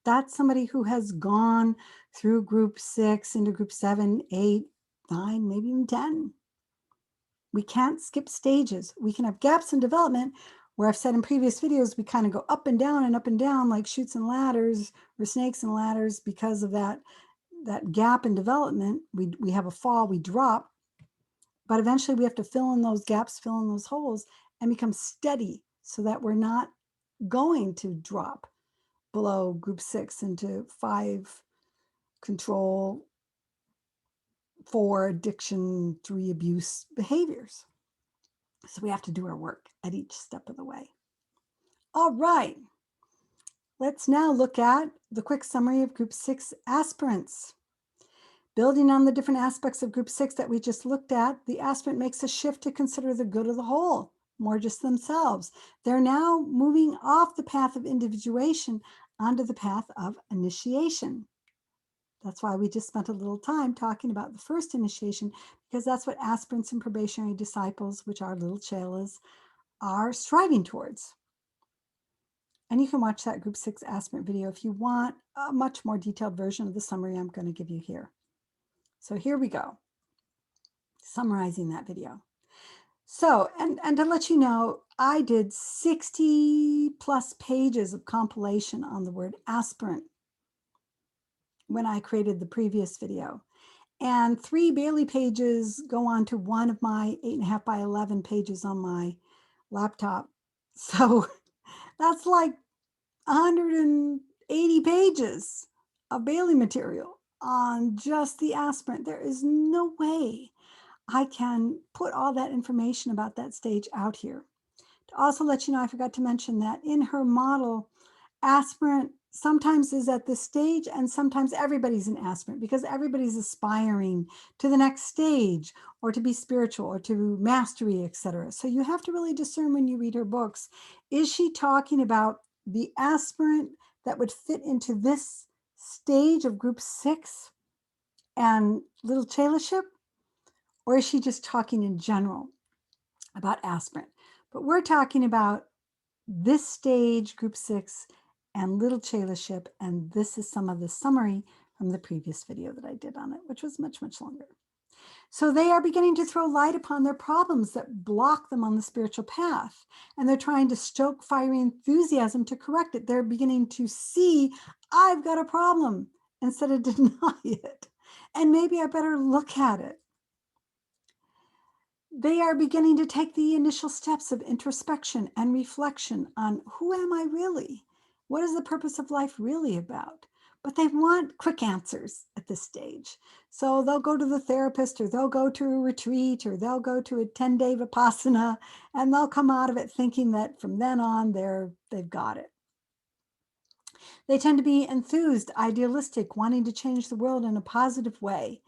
That's somebody who has gone through group 6 into group 7, 8, 9, maybe even 10. We can't skip stages. We can have gaps in development where I've said in previous videos, we kind of go up and down like chutes and ladders or snakes and ladders because of that gap in development. We have a fall, we drop, but eventually we have to fill in those gaps, fill in those holes, and become steady so that we're not going to drop below group 6 into 5 control, 4 addiction, 3 abuse behaviors. So we have to do our work at each step of the way. All right. Let's now look at the quick summary of group 6 aspirants. Building on the different aspects of group 6 that we just looked at, the aspirant makes a shift to consider the good of the whole, more just themselves. They're now moving off the path of individuation onto the path of initiation. That's why we just spent a little time talking about the first initiation, because that's what aspirants and probationary disciples, which are little Chelas, are striving towards. And you can watch that group 6 aspirant video if you want a much more detailed version of the summary I'm going to give you here. So here we go, summarizing that video. So, and to let you know, I did 60 plus pages of compilation on the word aspirant when I created the previous video. And 3 Bailey pages go on to one of my 8.5 by 11 pages on my laptop. So that's like 180 pages of Bailey material on just the aspirant. There is no way I can put all that information about that stage out here. To also let you know, I forgot to mention that in her model, aspirant sometimes is at this stage and sometimes everybody's an aspirant because everybody's aspiring to the next stage or to be spiritual or to mastery, etc. So you have to really discern when you read her books. Is she talking about the aspirant that would fit into this stage of group 6 and little Chelaship? Or is she just talking in general about aspirant? But we're talking about this stage, group 6, and little Chelaship, and this is some of the summary from the previous video that I did on it, which was much longer. So they are beginning to throw light upon their problems that block them on the spiritual path, and they're trying to stoke fiery enthusiasm to correct it. They're beginning to see, I've got a problem, instead of deny it, and maybe I better look at it. They are beginning to take the initial steps of introspection and reflection on who am I really? What is the purpose of life really about? but they want quick answers at this stage. So they'll go to the therapist, or they'll go to a retreat, or they'll go to a 10-day Vipassana, and they'll come out of it thinking that from then on they've got it. They tend to be enthused, idealistic, wanting to change the world in a positive way.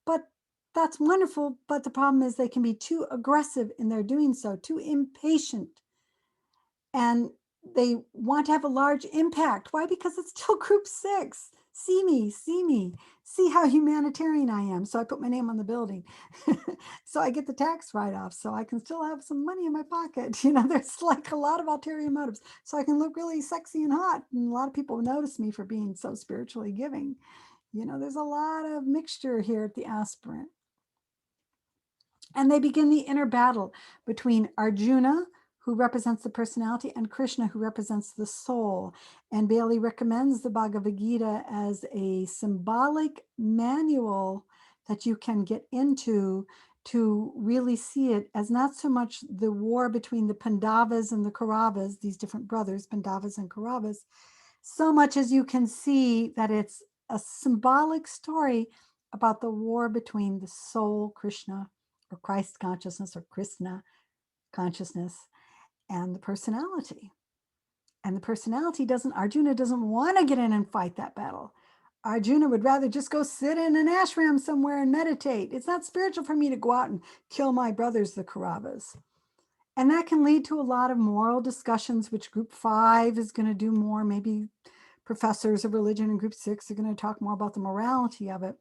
But that's wonderful, but the problem is they can be too aggressive in their doing so, too impatient, and they want to have a large impact. Why? Because it's still group 6. See me, see how humanitarian I am. So I put my name on the building. So I get the tax write-off, so I can still have some money in my pocket. There's like a lot of ulterior motives. So I can look really sexy and hot, and a lot of people notice me for being so spiritually giving. There's a lot of mixture here at the Aspirant. And they begin the inner battle between Arjuna, who represents the personality, and Krishna, who represents the soul. And Bailey recommends the Bhagavad Gita as a symbolic manual that you can get into to really see it as not so much the war between the Pandavas and the Kauravas, these different brothers, Pandavas and Kauravas, so much as you can see that it's a symbolic story about the war between the soul, Krishna, or Christ consciousness, or Krishna consciousness, and the personality. And the personality Arjuna doesn't want to get in and fight that battle. Arjuna would rather just go sit in an ashram somewhere and meditate. It's not spiritual for me to go out and kill my brothers, the Kauravas. And that can lead to a lot of moral discussions, which group 5 is going to do more. Maybe professors of religion in group 6 are going to talk more about the morality of it.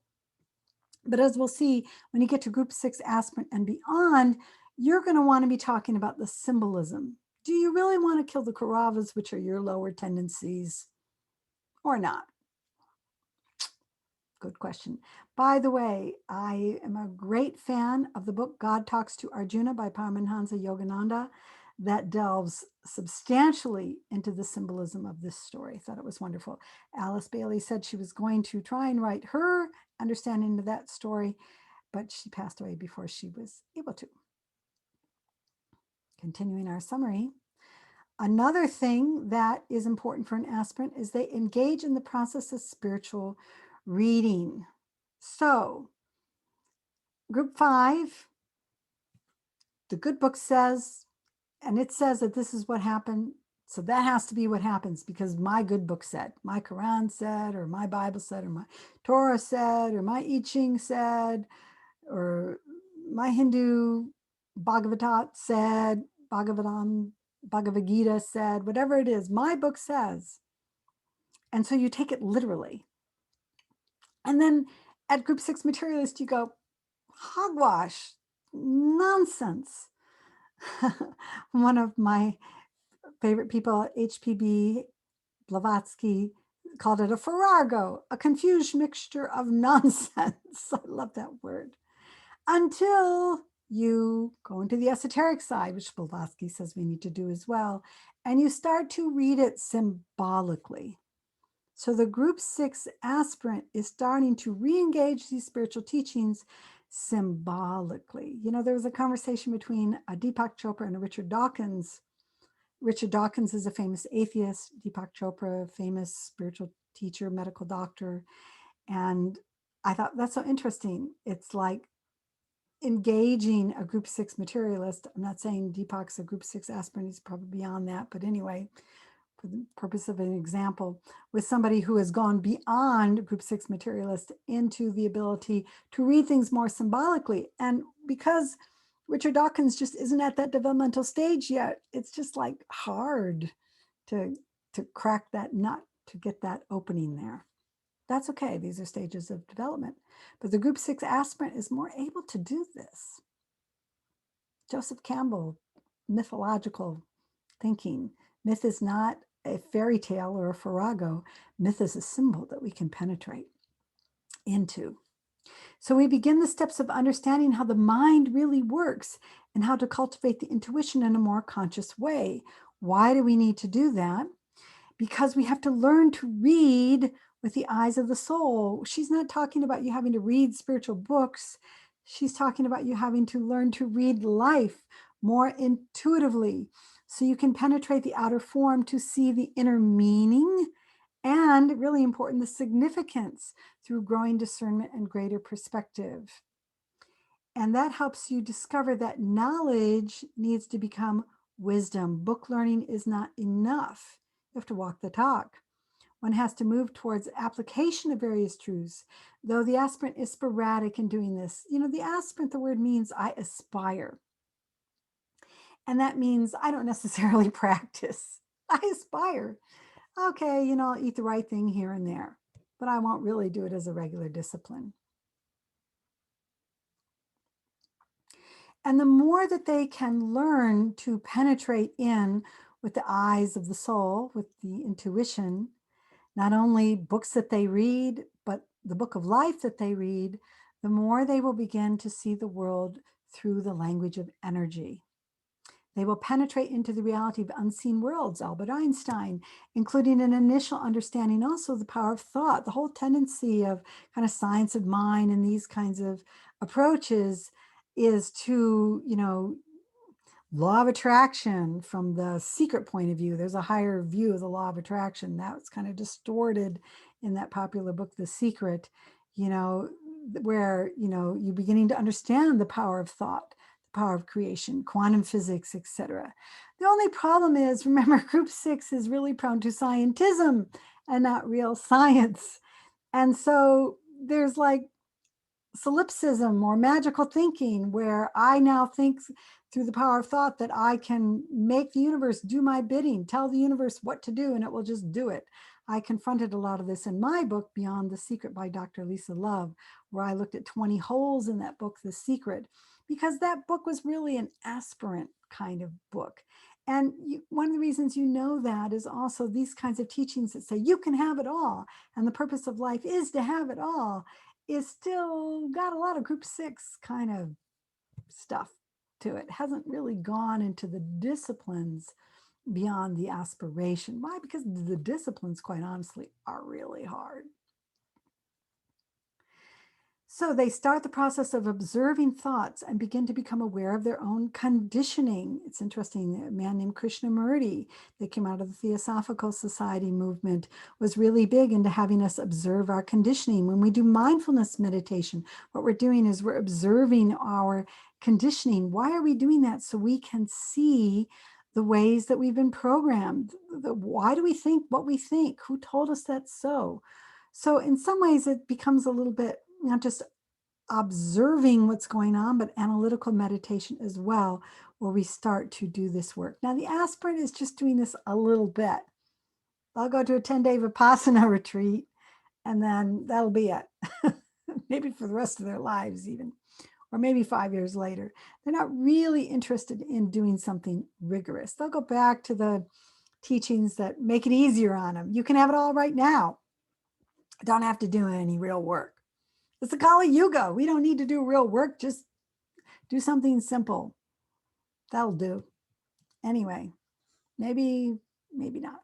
But as we'll see, when you get to group 6 aspirant and beyond, you're going to want to be talking about the symbolism. Do you really want to kill the Kauravas, which are your lower tendencies, or not? Good question. By the way, I am a great fan of the book God Talks to Arjuna by Paramahansa Yogananda that delves substantially into the symbolism of this story. I thought it was wonderful. Alice Bailey said she was going to try and write her understanding of that story, but she passed away before she was able to. Continuing our summary, another thing that is important for an aspirant is they engage in the process of spiritual reading. So, group 5, the good book says, and it says that this is what happened. So that has to be what happens, because my good book said, my Quran said, or my Bible said, or my Torah said, or my I Ching said, or my Hindu Bhagavatat said, Bhagavad Gita said, whatever it is, my book says. And so you take it literally. And then at group 6 materialist, you go, hogwash, nonsense. One of my favorite people, HPB Blavatsky, called it a farrago, a confused mixture of nonsense. I love that word. Until you go into the esoteric side, which Blavatsky says we need to do as well, and you start to read it symbolically. So the group 6 aspirant is starting to re-engage these spiritual teachings symbolically. There was a conversation between Deepak Chopra and Richard Dawkins. Richard Dawkins is a famous atheist, Deepak Chopra, famous spiritual teacher, medical doctor. And I thought that's so interesting. It's like engaging a group 6 materialist. I'm not saying Deepak's a group 6 aspirant, he's probably beyond that. But anyway, for the purpose of an example, with somebody who has gone beyond group 6 materialist into the ability to read things more symbolically. And because Richard Dawkins just isn't at that developmental stage yet, it's just like hard to crack that nut, to get that opening there. That's okay. These are stages of development. But the group 6 aspirant is more able to do this. Joseph Campbell, mythological thinking. Myth is not a fairy tale or a farrago. Myth is a symbol that we can penetrate into. So we begin the steps of understanding how the mind really works and how to cultivate the intuition in a more conscious way. Why do we need to do that? Because we have to learn to read with the eyes of the soul. She's not talking about you having to read spiritual books. She's talking about you having to learn to read life more intuitively, so you can penetrate the outer form to see the inner meaning And really important, the significance through growing discernment and greater perspective. And that helps you discover that knowledge needs to become wisdom. Book learning is not enough. You have to walk the talk. One has to move towards application of various truths, though the aspirant is sporadic in doing this. The aspirant, the word means I aspire. And that means I don't necessarily practice. I aspire. Okay, I'll eat the right thing here and there, but I won't really do it as a regular discipline. And the more that they can learn to penetrate in with the eyes of the soul, with the intuition, not only books that they read, but the book of life that they read, the more they will begin to see the world through the language of energy. They will penetrate into the reality of unseen worlds, Albert Einstein, including an initial understanding also of the power of thought. The whole tendency of kind of science of mind and these kinds of approaches is to, law of attraction from the secret point of view. There's a higher view of the law of attraction. That's kind of distorted in that popular book, The Secret, where, you're beginning to understand the power of thought, the power of creation, quantum physics, etc. The only problem is, remember, group 6 is really prone to scientism and not real science. And so there's like solipsism or magical thinking, where I now think through the power of thought that I can make the universe do my bidding, tell the universe what to do, and it will just do it. I confronted a lot of this in my book, Beyond the Secret by Dr. Lisa Love, where I looked at 20 holes in that book, The Secret, because that book was really an aspirant kind of book. And one of the reasons that is also these kinds of teachings that say you can have it all, and the purpose of life is to have it all, is still got a lot of group 6 kind of stuff to it. Hasn't really gone into the disciplines beyond the aspiration. Why? Because the disciplines, quite honestly, are really hard. So they start the process of observing thoughts and begin to become aware of their own conditioning. It's interesting, a man named Krishnamurti that came out of the Theosophical Society movement was really big into having us observe our conditioning. When we do mindfulness meditation, what we're doing is we're observing our conditioning. Why are we doing that? So we can see the ways that we've been programmed. Why do we think what we think? Who told us that's so? So in some ways it becomes a little bit not just observing what's going on, but analytical meditation as well, where we start to do this work. Now, the aspirant is just doing this a little bit. They'll go to a 10-day Vipassana retreat, and then that'll be it. Maybe for the rest of their lives even, or maybe 5 years later. They're not really interested in doing something rigorous. They'll go back to the teachings that make it easier on them. You can have it all right now. Don't have to do any real work. It's the Kali Yuga. We don't need to do real work. Just do something simple. That'll do. Anyway, maybe not.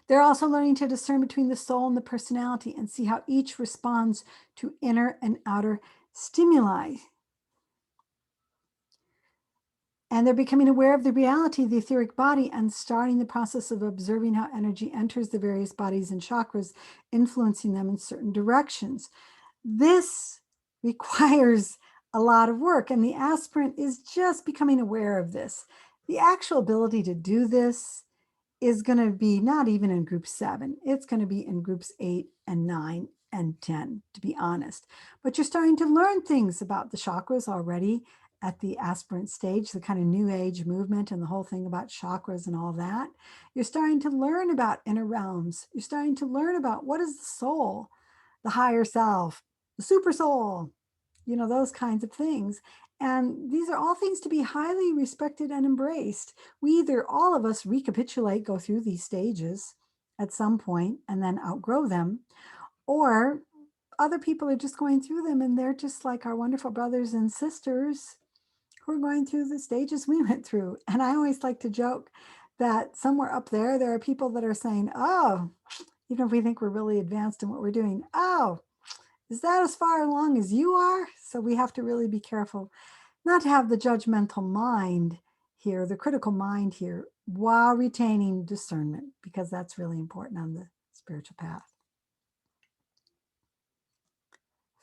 They're also learning to discern between the soul and the personality and see how each responds to inner and outer stimuli. And they're becoming aware of the reality of the etheric body and starting the process of observing how energy enters the various bodies and chakras, influencing them in certain directions. This requires a lot of work, and the aspirant is just becoming aware of this. The actual ability to do this is going to be not even in group 7. It's going to be in groups 8 and 9 and 10, to be honest. But you're starting to learn things about the chakras already at the aspirant stage, the kind of new age movement and the whole thing about chakras and all that. You're starting to learn about inner realms. You're starting to learn about what is the soul, the higher self, the super soul, those kinds of things. And these are all things to be highly respected and embraced. We either, all of us, recapitulate, go through these stages at some point and then outgrow them, or other people are just going through them and they're just like our wonderful brothers and sisters who are going through the stages we went through. And I always like to joke that somewhere up there are people that are saying, oh, even if we think we're really advanced in what we're doing, oh, is that as far along as you are? So we have to really be careful not to have the judgmental mind here, the critical mind here, while retaining discernment, because that's really important on the spiritual path.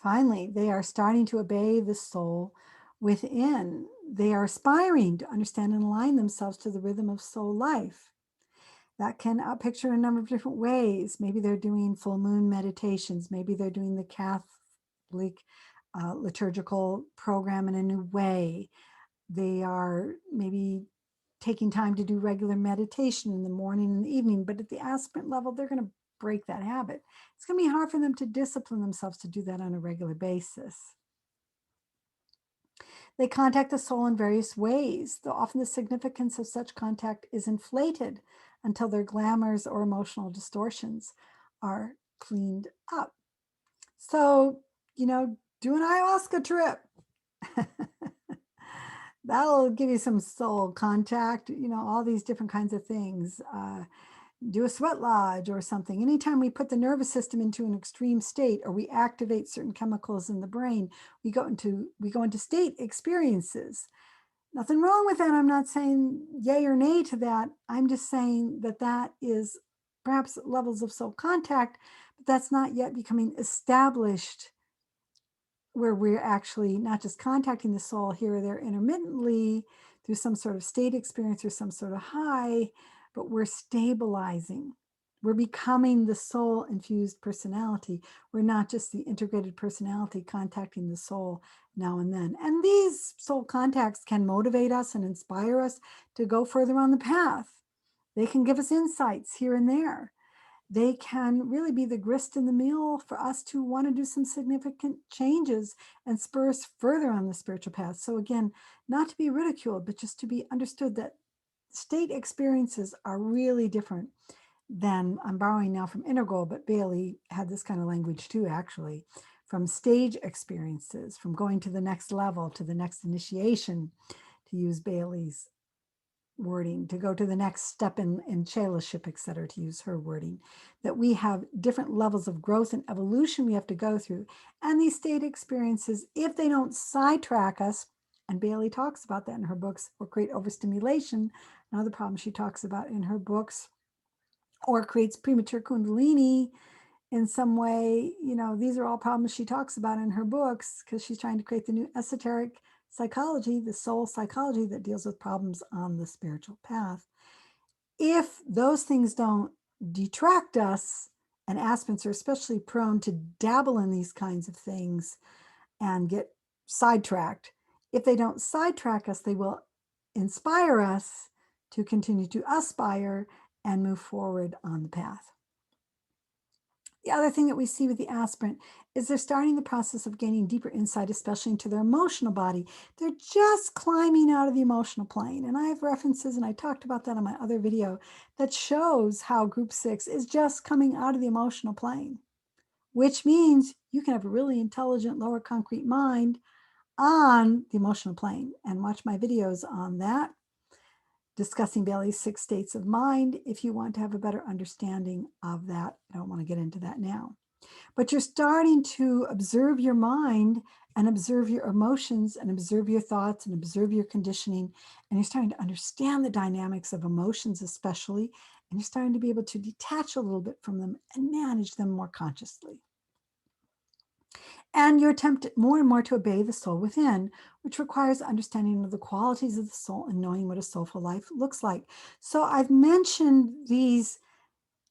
Finally, they are starting to obey the soul within. They are aspiring to understand and align themselves to the rhythm of soul life. That can picture in a number of different ways. Maybe they're doing full moon meditations. Maybe they're doing the Catholic liturgical program in a new way. They are maybe taking time to do regular meditation in the morning and the evening, but at the aspirant level, they're going to break that habit. It's going to be hard for them to discipline themselves to do that on a regular basis. They contact the soul in various ways, though often the significance of such contact is inflated until their glamours or emotional distortions are cleaned up. So, do an ayahuasca trip. That'll give you some soul contact, all these different kinds of things. Do a sweat lodge or something. Anytime we put the nervous system into an extreme state or we activate certain chemicals in the brain, we go into state experiences. Nothing wrong with that. I'm not saying yay or nay to that. I'm just saying that is perhaps levels of soul contact, but that's not yet becoming established where we're actually not just contacting the soul here or there intermittently through some sort of state experience or some sort of high, but we're stabilizing. We're becoming the soul infused personality. We're not just the integrated personality contacting the soul now and then. And these soul contacts can motivate us and inspire us to go further on the path. They can give us insights here and there. They can really be the grist in the mill for us to want to do some significant changes and spur us further on the spiritual path. So again, not to be ridiculed, but just to be understood that state experiences are really different than, I'm borrowing now from Integral, but Bailey had this kind of language too, actually, from stage experiences, from going to the next level, to the next initiation, to use Bailey's wording, to go to the next step in Chelaship, et cetera, to use her wording, that we have different levels of growth and evolution we have to go through. And these state experiences, if they don't sidetrack us, and Bailey talks about that in her books, or create overstimulation, another problem she talks about in her books, or creates premature kundalini in some way, these are all problems she talks about in her books because she's trying to create the new esoteric psychology, the soul psychology that deals with problems on the spiritual path. If those things don't detract us, and aspirants are especially prone to dabble in these kinds of things and get sidetracked. If they don't sidetrack us, they will inspire us to continue to aspire and move forward on the path. The other thing that we see with the aspirant is they're starting the process of gaining deeper insight, especially into their emotional body. They're just climbing out of the emotional plane. And I have references, and I talked about that in my other video, that shows how group 6 is just coming out of the emotional plane, which means you can have a really intelligent lower concrete mind on the emotional plane. And watch my videos on that, discussing Bailey's 6 states of mind, if you want to have a better understanding of that. I don't want to get into that now. But you're starting to observe your mind and observe your emotions and observe your thoughts and observe your conditioning. And you're starting to understand the dynamics of emotions, especially. And you're starting to be able to detach a little bit from them and manage them more consciously. And you attempt more and more to obey the soul within, which requires understanding of the qualities of the soul and knowing what a soulful life looks like. So I've mentioned these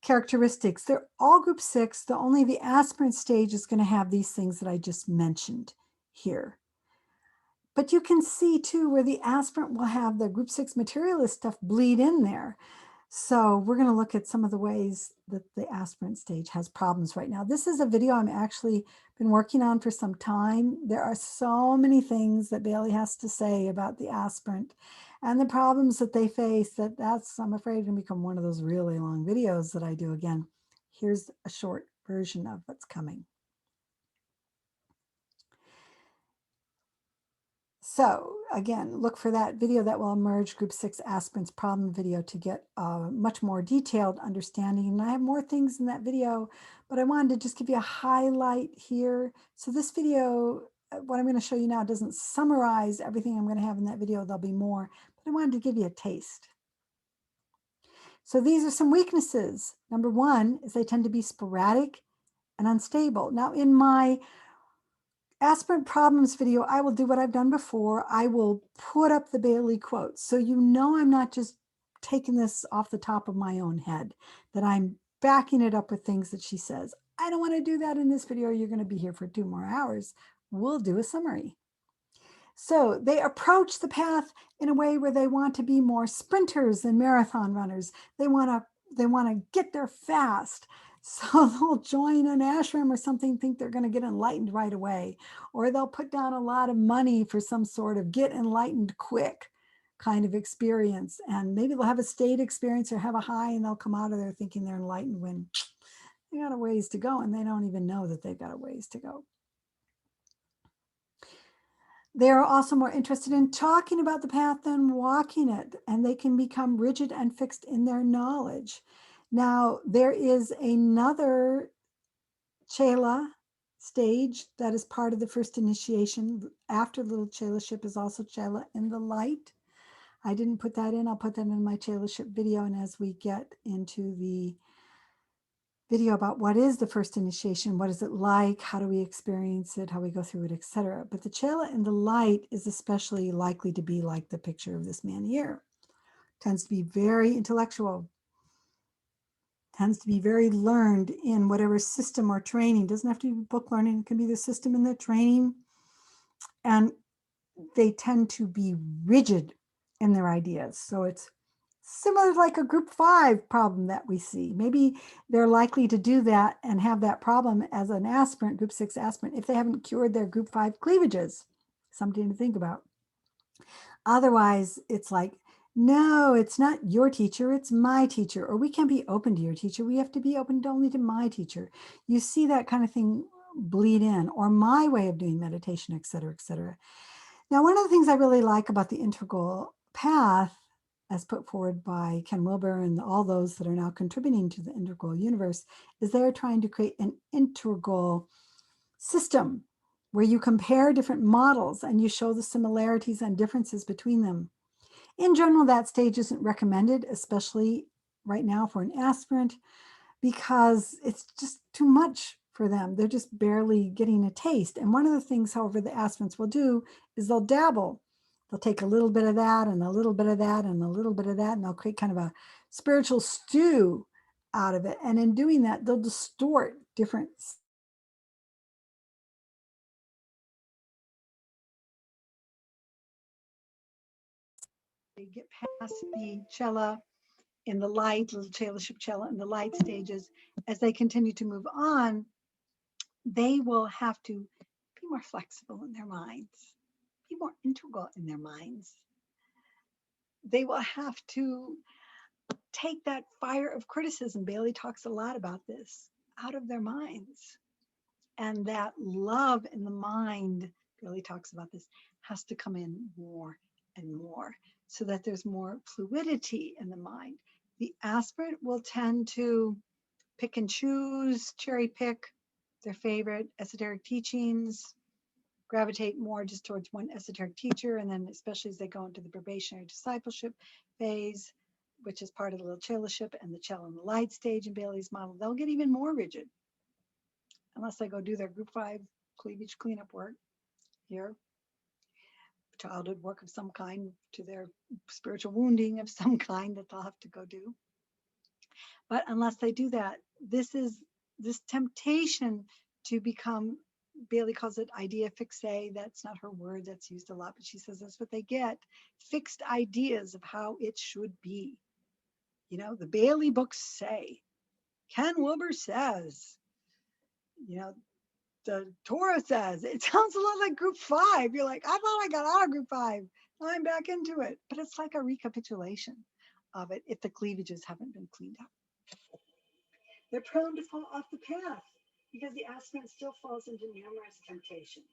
characteristics. They're all group 6. Only the aspirant stage is going to have these things that I just mentioned here. But you can see too where the aspirant will have the group 6 materialist stuff bleed in there. So we're going to look at some of the ways that the aspirant stage has problems right now. This is a video I'm actually been working on for some time. There are so many things that Bailey has to say about the aspirant and the problems that they face that's, I'm afraid, going to become one of those really long videos that I do again. Here's a short version of what's coming. So again, look for that video that will emerge, group 6 aspirants problem video, to get a much more detailed understanding. And I have more things in that video, but I wanted to just give you a highlight here. So this video what I'm going to show you now doesn't summarize everything I'm going to have in that video. There'll be more, but I wanted to give you a taste. So these are some weaknesses. Number one is they tend to be sporadic and unstable. Now in my aspirant problems video, I will do what I've done before. I will put up the Bailey quotes. So you know I'm not just taking this off the top of my own head, that I'm backing it up with things that she says. I don't want to do that in this video. You're going to be here for 2 more hours. We'll do a summary. So they approach the path in a way where they want to be more sprinters than marathon runners. They want to get there fast. So they'll join an ashram or something, think they're going to get enlightened right away. Or they'll put down a lot of money for some sort of get enlightened quick kind of experience. And maybe they'll have a state experience or have a high, and they'll come out of there thinking they're enlightened when they got a ways to go, and they don't even know that they've got a ways to go. They are also more interested in talking about the path than walking it, and they can become rigid and fixed in their knowledge. Now, there is another Chela stage that is part of the first initiation. After little Chelaship is also Chela in the light. I didn't put that in. I'll put that in my Chelaship video, and as we get into the video about what is the first initiation, what is it like, how do we experience it, how we go through it, etc. But the Chela in the light is especially likely to be like the picture of this man here. Tends to be very intellectual, tends to be very learned in whatever system or training. Doesn't have to be book learning, it can be the system in the training. And they tend to be rigid in their ideas. So it's similar to like a group 5 problem that we see. Maybe they're likely to do that and have that problem as an aspirant, group 6 aspirant, if they haven't cured their group 5 cleavages. Something to think about. Otherwise, it's like, no, it's not your teacher, it's my teacher. Or we can't be open to your teacher. We have to be open only to my teacher. You see that kind of thing bleed in, or my way of doing meditation, et cetera, et cetera. Now, one of the things I really like about the integral path as put forward by Ken Wilber and all those that are now contributing to the integral universe is they're trying to create an integral system where you compare different models and you show the similarities and differences between them. In general, that stage isn't recommended, especially right now for an aspirant, because it's just too much for them. They're just barely getting a taste. And one of the things, however, the aspirants will do is they'll dabble. They'll take a little bit of that and a little bit of that and a little bit of that, and they'll create kind of a spiritual stew out of it. And in doing that, they'll distort different. They get past the Chela in the light, little Chelaship Chela in the light stages. As they continue to move on, they will have to be more flexible in their minds, be more integral in their minds. They will have to take that fire of criticism, Bailey talks a lot about this, out of their minds. And that love in the mind, Bailey talks about this, has to come in more and more so that there's more fluidity in the mind. The aspirant will tend to pick and choose, cherry pick their favorite esoteric teachings, gravitate more just towards one esoteric teacher, and then especially as they go into the probationary discipleship phase, which is part of the little Chelaship and the Chela and the light stage in Bailey's model, they'll get even more rigid unless they go do their group 5 cleavage cleanup work here, childhood work of some kind to their spiritual wounding of some kind that they'll have to go do. But unless they do that, this temptation to become, Bailey calls it idea fixe. That's not her word, that's used a lot, but she says that's what they get, fixed ideas of how it should be. You know, the Bailey books say, Ken Wilber says, you know, the Torah says. It sounds a lot like group 5. You're like, I thought I got out of group 5. Now I'm back into it. But it's like a recapitulation of it if the cleavages haven't been cleaned up. They're prone to fall off the path because the aspirant still falls into numerous temptations.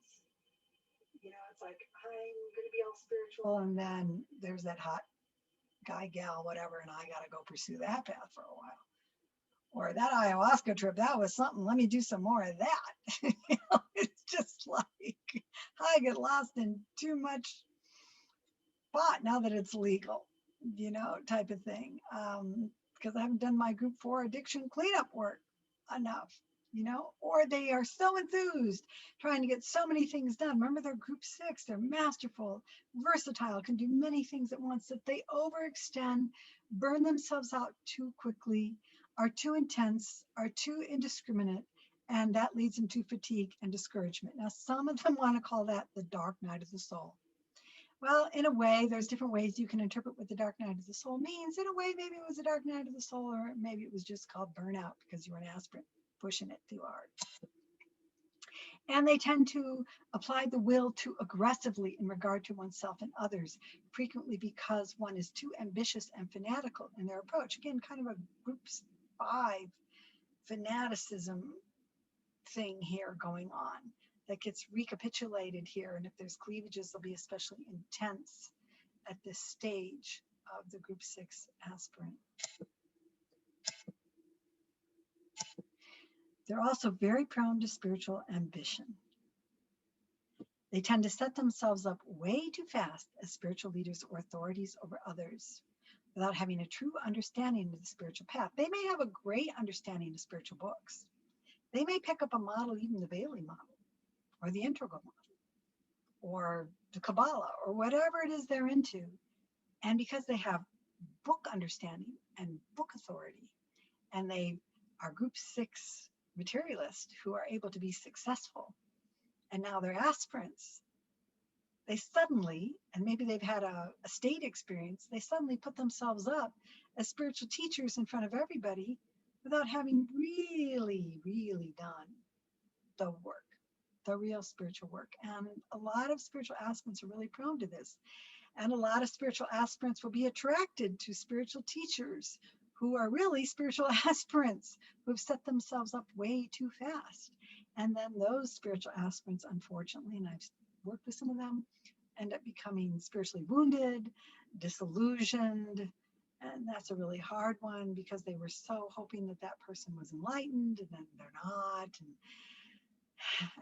You know, it's like, I'm going to be all spiritual, and then there's that hot guy, gal, whatever, and I got to go pursue that path for a while. Or that ayahuasca trip, that was something. Let me do some more of that. You know, it's just like, I get lost in too much pot now that it's legal, type of thing. Because I haven't done my group 4 addiction cleanup work enough, or they are so enthused trying to get so many things done. Remember, they're group 6, they're masterful, versatile, can do many things at once, that they overextend, burn themselves out too quickly, are too intense, are too indiscriminate, and that leads them to fatigue and discouragement. Now, some of them want to call that the dark night of the soul. Well, in a way, there's different ways you can interpret what the dark night of the soul means. In a way, maybe it was a dark night of the soul, or maybe it was just called burnout because you were an aspirant pushing it too hard. And they tend to apply the will too aggressively in regard to oneself and others, frequently because one is too ambitious and fanatical in their approach. Again, kind of a group 5 fanaticism thing here going on that gets recapitulated here. And if there's cleavages, they'll be especially intense at this stage of the group 6 aspirant. They're also very prone to spiritual ambition. They tend to set themselves up way too fast as spiritual leaders or authorities over others without having a true understanding of the spiritual path. They may have a great understanding of spiritual books. They may pick up a model, even the Bailey model, or the integral model, or the Kabbalah, or whatever it is they're into. And because they have book understanding and book authority, and they are group 6 materialists who are able to be successful, and now they're aspirants, they suddenly, and maybe they've had a state experience, they suddenly put themselves up as spiritual teachers in front of everybody without having really done the work, the real spiritual work. And a lot of spiritual aspirants are really prone to this. And a lot of spiritual aspirants will be attracted to spiritual teachers who are really spiritual aspirants who've set themselves up way too fast. And then those spiritual aspirants, unfortunately, and I've worked with some of them, end up becoming spiritually wounded, disillusioned. And that's a really hard one because they were so hoping that that person was enlightened, and then they're not.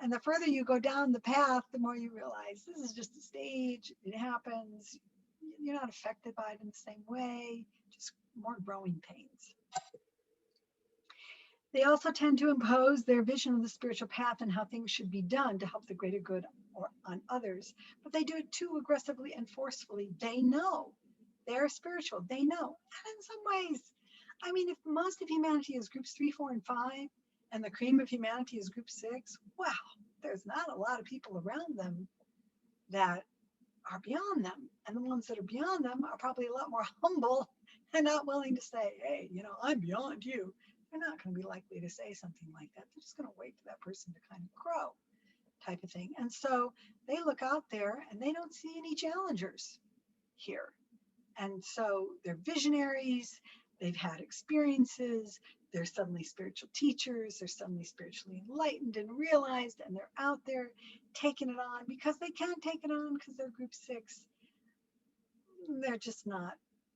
And the further you go down the path, the more you realize this is just a stage. It happens. You're not affected by it in the same way, just more growing pains. They also tend to impose their vision of the spiritual path and how things should be done to help the greater good or on others, but they do it too aggressively and forcefully. They know they're spiritual. They know. And in some ways, I mean, if most of humanity is groups 3, 4, and 5, and the cream of humanity is group 6, wow, there's not a lot of people around them that are beyond them. And the ones that are beyond them are probably a lot more humble and not willing to say, hey, I'm beyond you. They're not going to be likely to say something like that. They're just going to wait for that person to kind of grow, type of thing. And so they look out there and they don't see any challengers here. And so they're visionaries, they've had experiences, they're suddenly spiritual teachers, they're suddenly spiritually enlightened and realized, and they're out there taking it on because they can't take it on because they're group 6. They're just not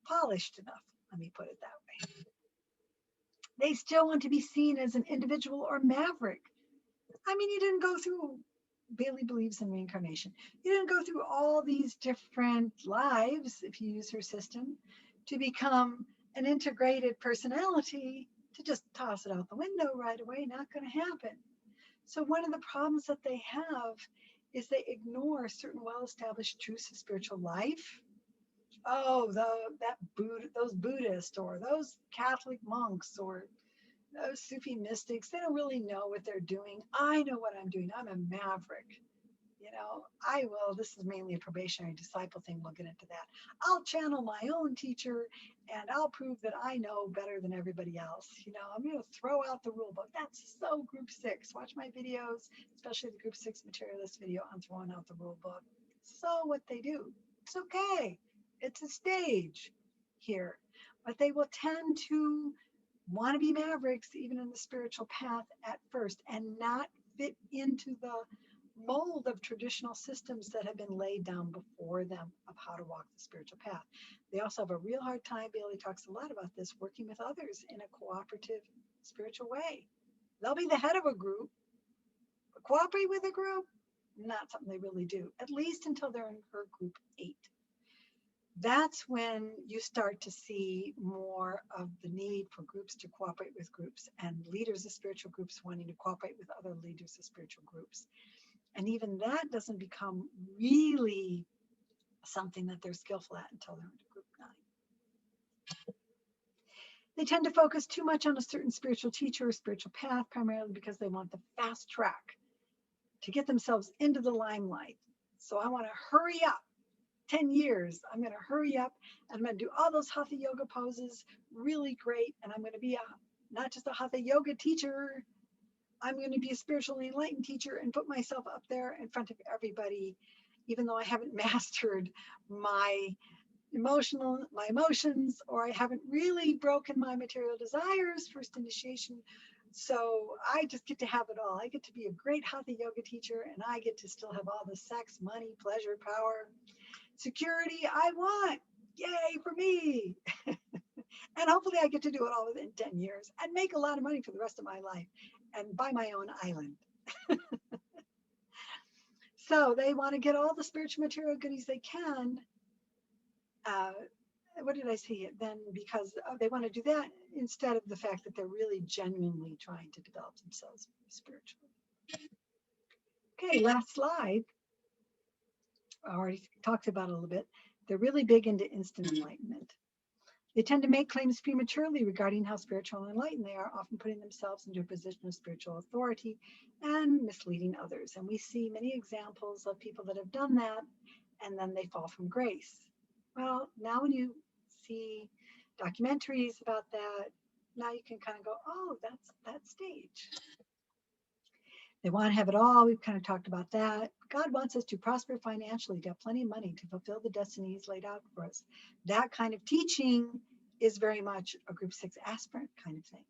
polished enough, let me put it that way. They still want to be seen as an individual or maverick. I mean, you didn't go through, Bailey believes in reincarnation. You didn't go through all these different lives, if you use her system, to become an integrated personality to just toss it out the window right away. Not going to happen. So one of the problems that they have is they ignore certain well-established truths of spiritual life. Oh, those Buddhists or those Catholic monks or those Sufi mystics, they don't really know what they're doing. I know what I'm doing. I'm a maverick. I will. This is mainly a probationary disciple thing. We'll get into that. I'll channel my own teacher and I'll prove that I know better than everybody else. I'm going to throw out the rule book. That's so group 6. Watch my videos, especially the group 6 materialist video on throwing out the rule book. So what they do, it's okay. It's a stage here, but they will tend to want to be mavericks even in the spiritual path at first and not fit into the mold of traditional systems that have been laid down before them of how to walk the spiritual path. They also have a real hard time, Bailey talks a lot about this, working with others in a cooperative spiritual way. They'll be the head of a group, cooperate with a group, not something they really do, at least until they're in her group 8. That's when you start to see more of the need for groups to cooperate with groups and leaders of spiritual groups wanting to cooperate with other leaders of spiritual groups. And even that doesn't become really something that they're skillful at until they're into group 9. They tend to focus too much on a certain spiritual teacher or spiritual path, primarily because they want the fast track to get themselves into the limelight. So I want to hurry up 10 years. I'm going to hurry up and I'm going to do all those hatha yoga poses really great. And I'm going to be not just a hatha yoga teacher, I'm going to be a spiritually enlightened teacher and put myself up there in front of everybody, even though I haven't mastered my emotions, or I haven't really broken my material desires, first initiation. So I just get to have it all. I get to be a great hatha yoga teacher, and I get to still have all the sex, money, pleasure, power, security I want. Yay for me. And hopefully I get to do it all within 10 years and make a lot of money for the rest of my life and buy my own island. So they want to get all the spiritual material goodies they can. What did I say? Then because they want to do that instead of the fact that they're really genuinely trying to develop themselves spiritually. Okay, last slide. I already talked about it a little bit. They're really big into instant enlightenment. They tend to make claims prematurely regarding how spiritual and enlightened they are, often putting themselves into a position of spiritual authority and misleading others. And we see many examples of people that have done that, and then they fall from grace. Well, now when you see documentaries about that, now you can kind of go, oh, that's that stage. They want to have it all. We've kind of talked about that. God wants us to prosper financially, to have plenty of money, to fulfill the destinies laid out for us. That kind of teaching is very much a group 6 aspirant kind of thing.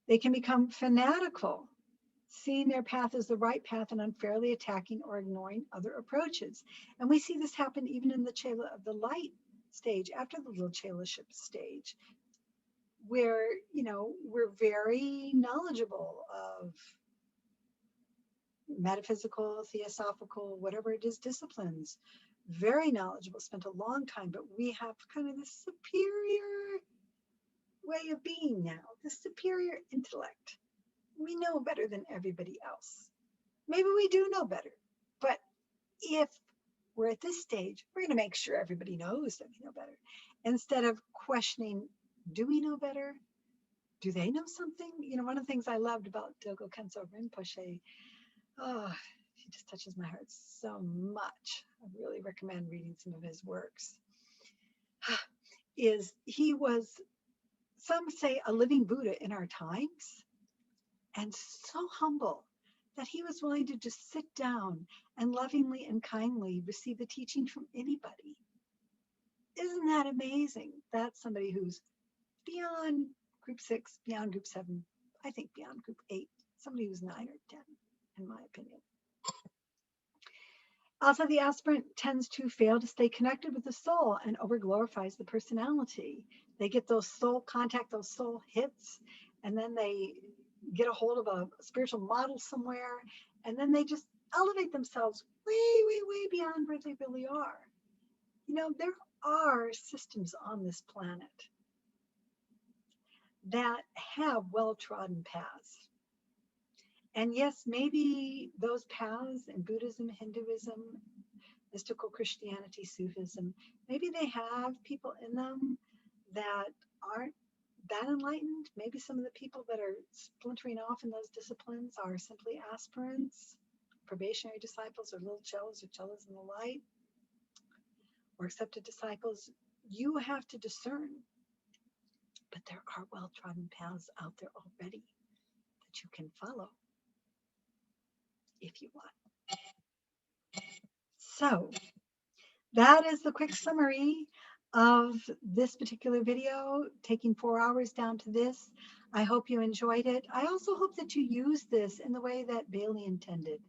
They can become fanatical, seeing their path as the right path and unfairly attacking or ignoring other approaches. And we see this happen even in the Chela of the light stage, after the little Chelaship stage, where, you know, we're very knowledgeable of metaphysical, theosophical, whatever it is, disciplines, very knowledgeable, spent a long time, but we have kind of this superior way of being now, this superior intellect. We know better than everybody else. Maybe we do know better, but if we're at this stage, we're going to make sure everybody knows that we know better, instead of questioning, do we know better? Do they know something? You know, one of the things I loved about Dogo Khenso Rinpoche, oh, he just touches my heart so much. I really recommend reading some of his works. Is he was, some say, a living Buddha in our times, and so humble that he was willing to just sit down and lovingly and kindly receive the teaching from anybody. Isn't that amazing? That's somebody who's beyond group 6, beyond group 7, I think beyond group 8, somebody who's 9 or 10, in my opinion. Also, the aspirant tends to fail to stay connected with the soul and overglorifies the personality. They get those soul contact, those soul hits, and then they get a hold of a spiritual model somewhere, and then they just elevate themselves way, way, way beyond where they really are. You know, there are systems on this planet that have well-trodden paths. And yes, maybe those paths in Buddhism, Hinduism, mystical Christianity, Sufism, maybe they have people in them that aren't that enlightened. Maybe some of the people that are splintering off in those disciplines are simply aspirants, probationary disciples, or little Chelas or Chelas in the light, or accepted disciples. You have to discern. But there are well-trodden paths out there already that you can follow if you want. So that is the quick summary of this particular video, taking 4 hours down to this. I hope you enjoyed it. I also hope that you use this in the way that Bailey intended.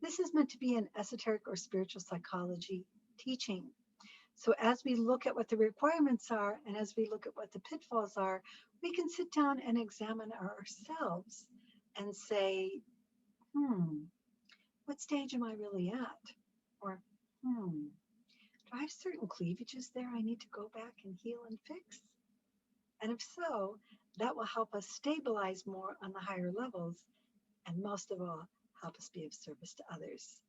This is meant to be an esoteric or spiritual psychology teaching. So as we look at what the requirements are, and as we look at what the pitfalls are, we can sit down and examine ourselves and say, what stage am I really at? Or, do I have certain cleavages there I need to go back and heal and fix? And if so, that will help us stabilize more on the higher levels, and most of all, help us be of service to others.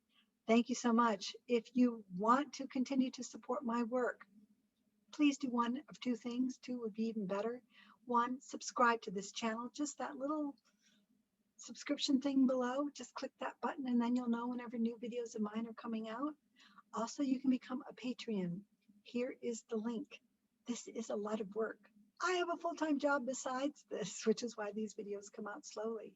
Thank you so much. If you want to continue to support my work, please do one of two things. Two would be even better. One, subscribe to this channel, just that little subscription thing below. Just click that button and then you'll know whenever new videos of mine are coming out. Also, you can become a Patreon. Here is the link. This is a lot of work. I have a full-time job besides this, which is why these videos come out slowly.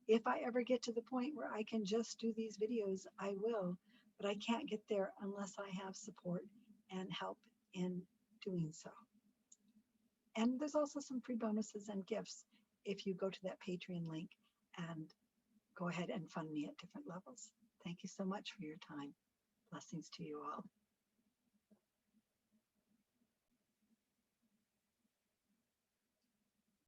If I ever get to the point where I can just do these videos, I will, but I can't get there unless I have support and help in doing so. And there's also some free bonuses and gifts if you go to that Patreon link and go ahead and fund me at different levels. Thank you so much for your time. Blessings to you all.